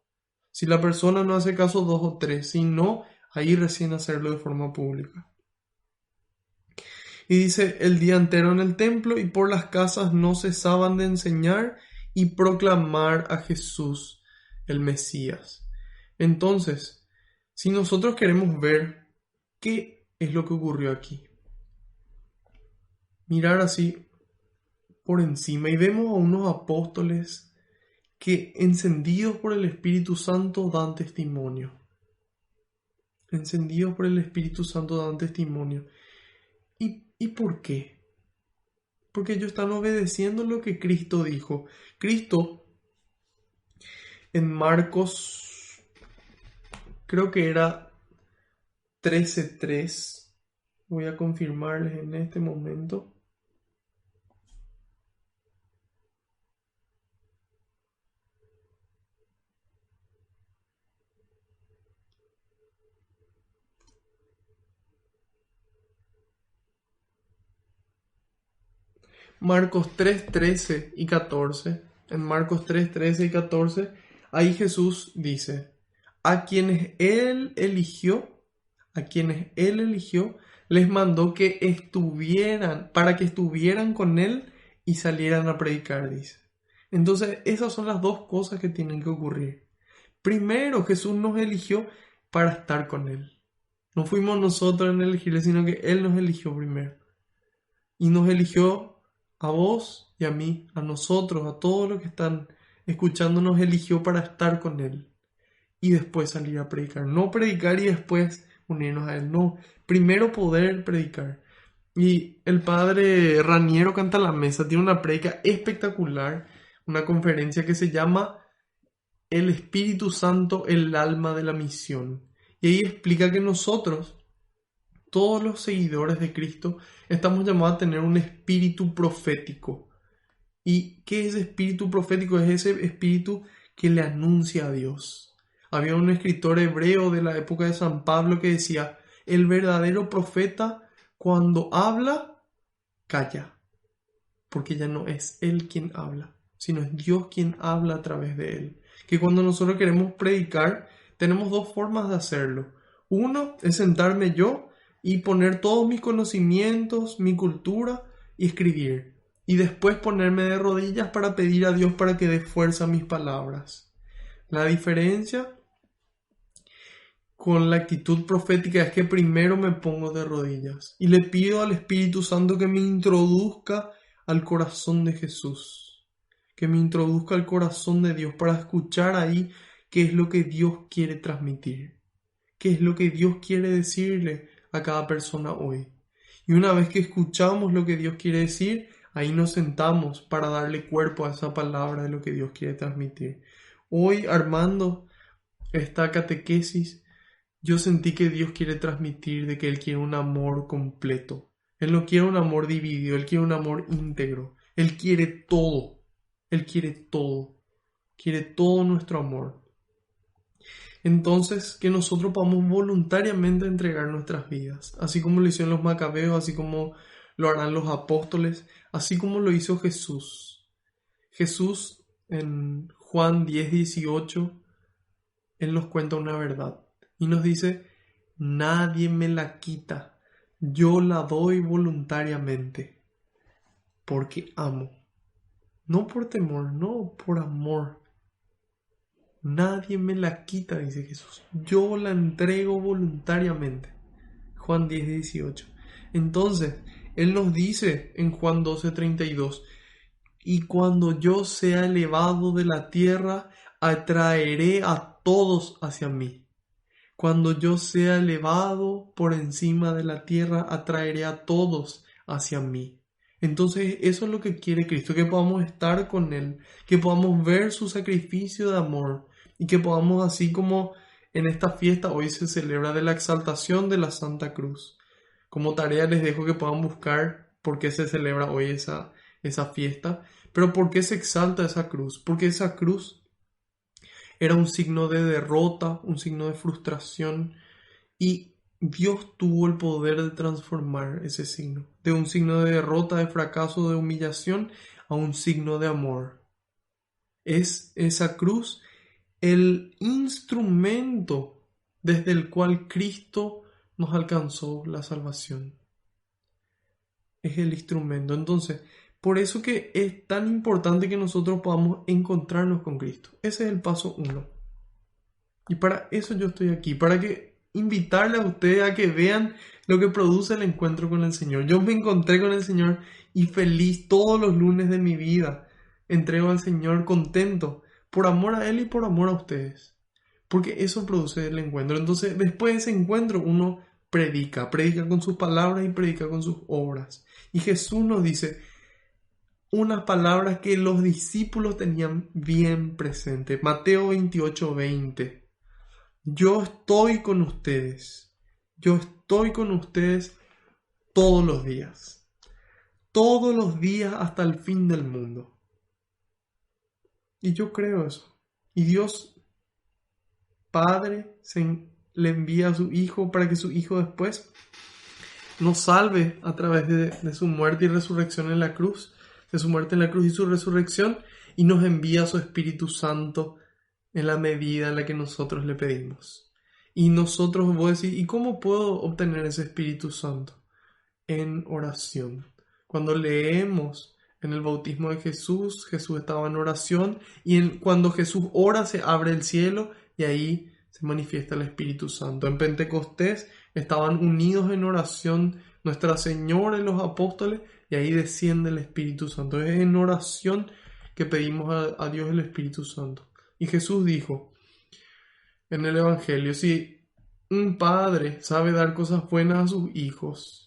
Si la persona no hace caso, dos o tres. Si no, ahí recién hacerlo de forma pública. Y dice, el día entero en el templo y por las casas no cesaban de enseñar y proclamar a Jesús el Mesías. Entonces, si nosotros queremos ver qué es lo que ocurrió aquí, mirar así por encima y vemos a unos apóstoles que encendidos por el Espíritu Santo dan testimonio. Encendidos por el Espíritu Santo dan testimonio. ¿Y por qué? Porque ellos están obedeciendo lo que Cristo dijo. Cristo en Marcos, creo que era 13:3, voy a confirmarles en este momento. Marcos 3:13 y 14. En Marcos 3:13 y 14, ahí Jesús dice, a quienes Él eligió, les mandó que estuvieran, para que estuvieran con Él y salieran a predicar, dice. Entonces, esas son las dos cosas que tienen que ocurrir. Primero, Jesús nos eligió para estar con Él. No fuimos nosotros en elegirle, sino que Él nos eligió primero. Y nos eligió a vos y a mí, a nosotros, a todos los que están escuchando, nos eligió para estar con Él. Y después salir a predicar. No predicar y después unirnos a Él. No, primero poder predicar. Y el padre Raniero Canta la Mesa tiene una predica espectacular, una conferencia que se llama El Espíritu Santo, el alma de la misión. Y ahí explica que nosotros, todos los seguidores de Cristo, estamos llamados a tener un espíritu profético. ¿Y qué es espíritu profético? Es ese espíritu que le anuncia a Dios. Había un escritor hebreo de la época de San Pablo que decía, el verdadero profeta cuando habla, calla, porque ya no es él quien habla, sino es Dios quien habla a través de él. Que cuando nosotros queremos predicar, tenemos dos formas de hacerlo. Uno es sentarme yo y poner todos mis conocimientos, mi cultura y escribir. Y después ponerme de rodillas para pedir a Dios para que dé fuerza a mis palabras. La diferencia con la actitud profética es que primero me pongo de rodillas y le pido al Espíritu Santo que me introduzca al corazón de Jesús, que me introduzca al corazón de Dios para escuchar ahí qué es lo que Dios quiere transmitir, qué es lo que Dios quiere decirle a cada persona hoy. Y una vez que escuchamos lo que Dios quiere decir, ahí nos sentamos para darle cuerpo a esa palabra de lo que Dios quiere transmitir. Hoy, armando esta catequesis, yo sentí que Dios quiere transmitir de que Él quiere un amor completo. Él no quiere un amor dividido, Él quiere un amor íntegro. Él quiere todo. Él quiere todo. Quiere todo nuestro amor. Entonces, que nosotros podamos voluntariamente entregar nuestras vidas, así como lo hicieron los macabeos, así como lo harán los apóstoles, así como lo hizo Jesús. Jesús en Juan 10:18, Él nos cuenta una verdad y nos dice, nadie me la quita, yo la doy voluntariamente, porque amo. No por temor, no por amor. Nadie me la quita, dice Jesús. Yo la entrego voluntariamente. Juan 10:18. Entonces, Él nos dice en Juan 12:32, y cuando yo sea elevado de la tierra, atraeré a todos hacia mí. Cuando yo sea elevado por encima de la tierra, atraeré a todos hacia mí. Entonces eso es lo que quiere Cristo, que podamos estar con Él, que podamos ver su sacrificio de amor y que podamos, así como en esta fiesta hoy se celebra de la exaltación de la Santa Cruz. Como tarea les dejo que puedan buscar por qué se celebra hoy esa fiesta, pero por qué se exalta esa cruz, porque esa cruz era un signo de derrota, un signo de frustración, y Dios tuvo el poder de transformar ese signo, de un signo de derrota, de fracaso, de humillación, a un signo de amor. Es esa cruz el instrumento desde el cual Cristo nos alcanzó la salvación. Es el instrumento. Entonces, por eso que es tan importante que nosotros podamos encontrarnos con Cristo. Ese es el paso 1. Y para eso yo estoy aquí, para que invitarle a ustedes a que vean lo que produce el encuentro con el Señor. Yo me encontré con el Señor y feliz todos los lunes de mi vida. Entrego al Señor contento por amor a Él y por amor a ustedes. Porque eso produce el encuentro. Entonces, después de ese encuentro, uno predica con sus palabras y predica con sus obras. Y Jesús nos dice unas palabras que los discípulos tenían bien presentes. Mateo 28:20. Yo estoy con ustedes. Yo estoy con ustedes todos los días. Todos los días hasta el fin del mundo. Y yo creo eso. Y Dios Padre le envía a su Hijo para que su Hijo después nos salve a través de su muerte y resurrección en la cruz. De su muerte en la cruz y su resurrección. Y nos envía a su Espíritu Santo en la medida en la que nosotros le pedimos. Y nosotros, voy a decir, ¿y cómo puedo obtener ese Espíritu Santo? En oración. Cuando leemos en el bautismo de Jesús, Jesús estaba en oración, y cuando Jesús ora se abre el cielo y ahí se manifiesta el Espíritu Santo. En Pentecostés estaban unidos en oración Nuestra Señora y los apóstoles, y ahí desciende el Espíritu Santo. Es en oración que pedimos a Dios el Espíritu Santo. Y Jesús dijo en el Evangelio, si un padre sabe dar cosas buenas a sus hijos,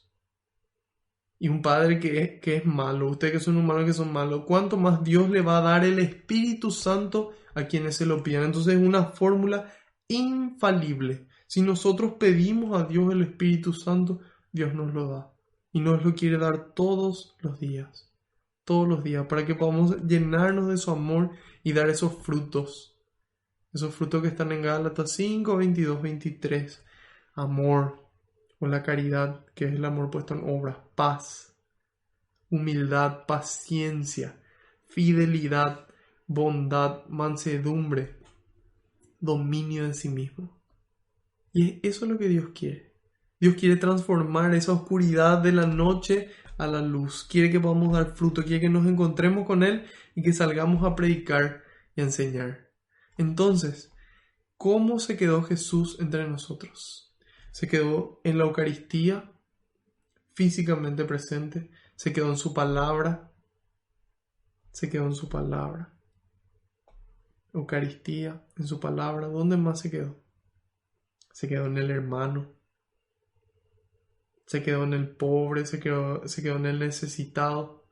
y un padre que es malo, ustedes que son humanos que son malos, ¿cuánto más Dios le va a dar el Espíritu Santo a quienes se lo pidan? Entonces es una fórmula infalible. Si nosotros pedimos a Dios el Espíritu Santo, Dios nos lo da. Y nos lo quiere dar todos los días, para que podamos llenarnos de su amor y dar esos frutos que están en Gálatas 5, 22, 23. Amor, o la caridad, que es el amor puesto en obras, paz, humildad, paciencia, fidelidad, bondad, mansedumbre, dominio de sí mismo. Y eso es lo que Dios quiere. Dios quiere transformar esa oscuridad de la noche a la luz. Quiere que podamos dar fruto, quiere que nos encontremos con Él y que salgamos a predicar y a enseñar. Entonces, ¿cómo se quedó Jesús entre nosotros? Se quedó en la Eucaristía, físicamente presente. Se quedó en su palabra. Eucaristía, en su palabra. ¿Dónde más se quedó? Se quedó en el hermano. Se quedó en el pobre, se quedó en el necesitado.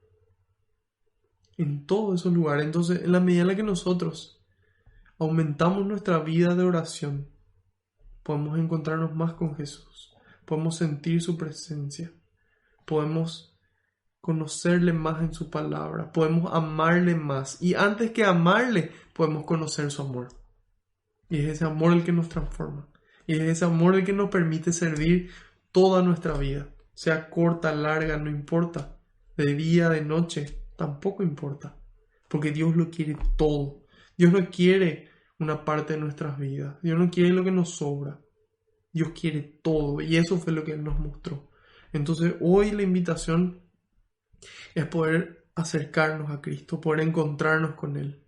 En todos esos lugares. Entonces, en la medida en la que nosotros aumentamos nuestra vida de oración, podemos encontrarnos más con Jesús. Podemos sentir su presencia. Podemos conocerle más en su palabra. Podemos amarle más. Y antes que amarle, podemos conocer su amor. Y es ese amor el que nos transforma. Y es ese amor el que nos permite servir toda nuestra vida. Sea corta, larga, no importa. De día, de noche, tampoco importa. Porque Dios lo quiere todo. Dios no quiere una parte de nuestras vidas. Dios no quiere lo que nos sobra. Dios quiere todo. Y eso fue lo que Él nos mostró. Entonces hoy la invitación es poder acercarnos a Cristo, poder encontrarnos con Él.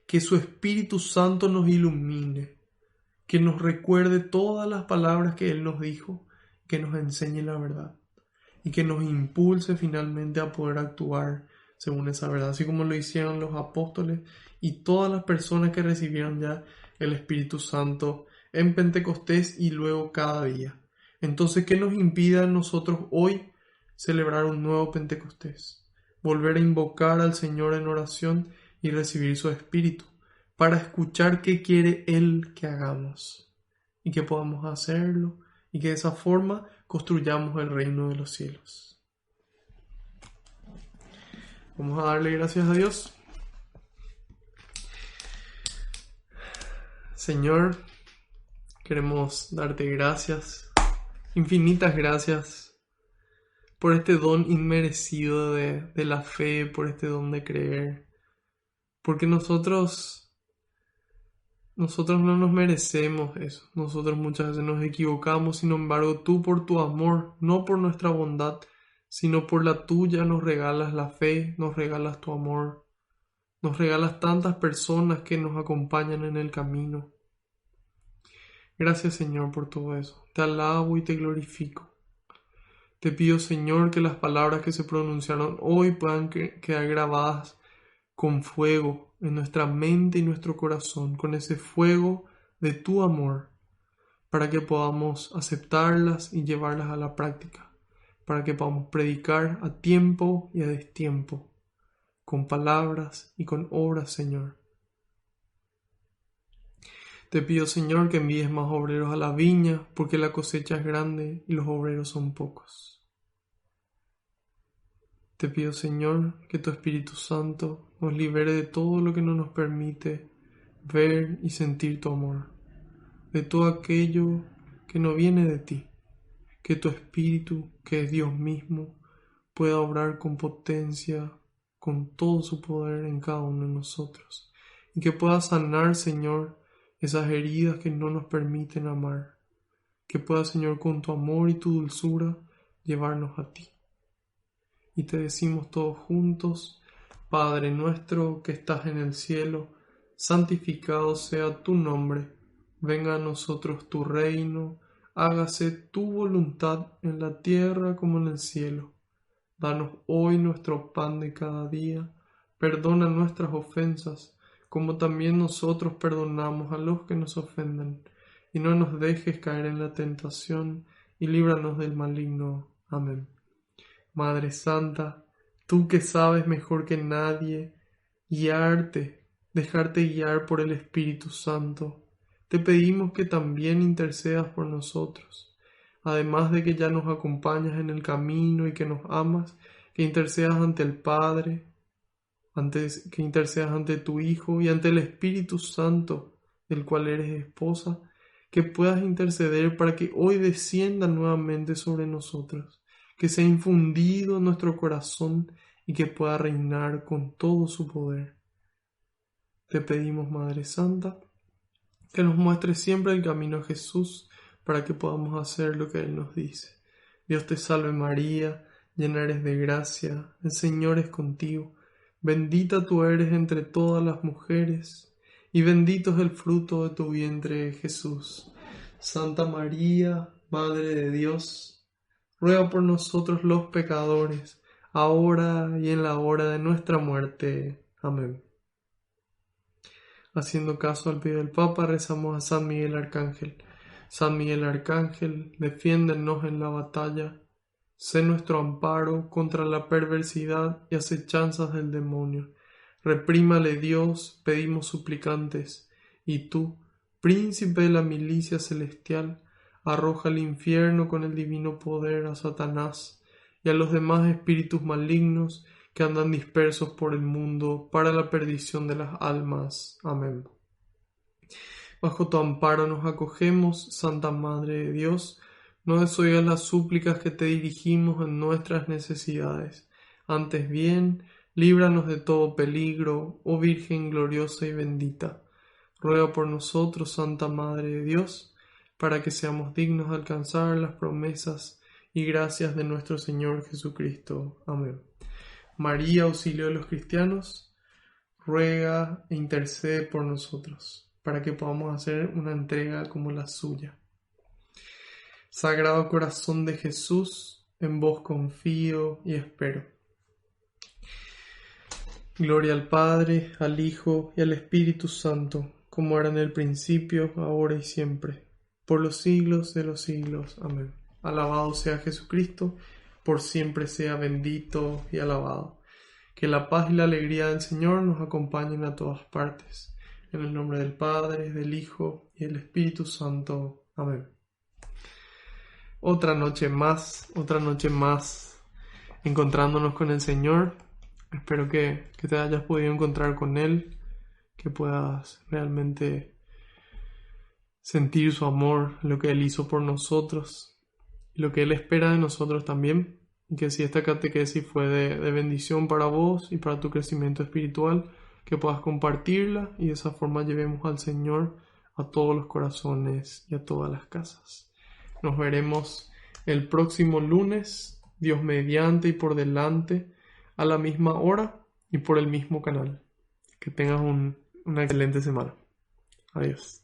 Que su Espíritu Santo nos ilumine. Que nos recuerde todas las palabras que Él nos dijo. Que nos enseñe la verdad. Y que nos impulse finalmente a poder actuar según esa verdad. Así como lo hicieron los apóstoles y todas las personas que recibieron ya el Espíritu Santo en Pentecostés y luego cada día. Entonces, ¿qué nos impide a nosotros hoy celebrar un nuevo Pentecostés? Volver a invocar al Señor en oración y recibir su Espíritu para escuchar qué quiere Él que hagamos y que podamos hacerlo y que de esa forma construyamos el reino de los cielos. Vamos a darle gracias a Dios. Señor, queremos darte gracias, infinitas gracias por este don inmerecido de la fe, por este don de creer, porque nosotros no nos merecemos eso. Nosotros muchas veces nos equivocamos, sin embargo, tú por tu amor, no por nuestra bondad, sino por la tuya, nos regalas la fe, nos regalas tu amor, nos regalas tantas personas que nos acompañan en el camino. Gracias, Señor, por todo eso. Te alabo y te glorifico. Te pido, Señor, que las palabras que se pronunciaron hoy puedan quedar grabadas con fuego en nuestra mente y nuestro corazón, con ese fuego de tu amor, para que podamos aceptarlas y llevarlas a la práctica, para que podamos predicar a tiempo y a destiempo, con palabras y con obras, Señor. Te pido, Señor, que envíes más obreros a la viña, porque la cosecha es grande y los obreros son pocos. Te pido, Señor, que tu Espíritu Santo nos libere de todo lo que no nos permite ver y sentir tu amor, de todo aquello que no viene de ti, que tu Espíritu, que es Dios mismo, pueda obrar con potencia, con todo su poder en cada uno de nosotros, y que pueda sanar, Señor, esas heridas que no nos permiten amar, que pueda, Señor, con tu amor y tu dulzura, llevarnos a ti. Y te decimos todos juntos: Padre nuestro que estás en el cielo, santificado sea tu nombre, venga a nosotros tu reino, hágase tu voluntad en la tierra como en el cielo. Danos hoy nuestro pan de cada día, perdona nuestras ofensas, como también nosotros perdonamos a los que nos ofenden, y no nos dejes caer en la tentación, y líbranos del maligno. Amén. Madre Santa, tú que sabes mejor que nadie dejarte guiar por el Espíritu Santo, te pedimos que también intercedas por nosotros, además de que ya nos acompañas en el camino y que nos amas, que intercedas ante el Padre, que intercedas ante tu Hijo y ante el Espíritu Santo, del cual eres esposa, que puedas interceder para que hoy descienda nuevamente sobre nosotros, que sea infundido en nuestro corazón y que pueda reinar con todo su poder. Te pedimos, Madre Santa, que nos muestres siempre el camino a Jesús para que podamos hacer lo que Él nos dice. Dios te salve María, llena eres de gracia, el Señor es contigo. Bendita tú eres entre todas las mujeres, y bendito es el fruto de tu vientre, Jesús. Santa María, Madre de Dios, ruega por nosotros los pecadores, ahora y en la hora de nuestra muerte. Amén. Haciendo caso al pedido del Papa, rezamos a San Miguel Arcángel. San Miguel Arcángel, defiéndonos en la batalla. Sé nuestro amparo contra la perversidad y acechanzas del demonio. Reprímale Dios, pedimos suplicantes. Y tú, príncipe de la milicia celestial, arroja al infierno con el divino poder a Satanás y a los demás espíritus malignos que andan dispersos por el mundo para la perdición de las almas. Amén. Bajo tu amparo nos acogemos, Santa Madre de Dios. No desoigas las súplicas que te dirigimos en nuestras necesidades. Antes bien, líbranos de todo peligro, oh Virgen gloriosa y bendita. Ruega por nosotros, Santa Madre de Dios, para que seamos dignos de alcanzar las promesas y gracias de nuestro Señor Jesucristo. Amén. María, auxilio de los cristianos, ruega e intercede por nosotros, para que podamos hacer una entrega como la suya. Sagrado Corazón de Jesús, en vos confío y espero. Gloria al Padre, al Hijo y al Espíritu Santo, como era en el principio, ahora y siempre, por los siglos de los siglos. Amén. Alabado sea Jesucristo, por siempre sea bendito y alabado. Que la paz y la alegría del Señor nos acompañen a todas partes. En el nombre del Padre, del Hijo y del Espíritu Santo. Amén. Otra noche más encontrándonos con el Señor. Espero que te hayas podido encontrar con Él, que puedas realmente sentir su amor, lo que Él hizo por nosotros y lo que Él espera de nosotros también. Y que si esta catequesis fue de bendición para vos y para tu crecimiento espiritual, que puedas compartirla y de esa forma llevemos al Señor a todos los corazones y a todas las casas. Nos veremos el próximo lunes, Dios mediante y por delante, a la misma hora y por el mismo canal. Que tengas una excelente semana. Adiós.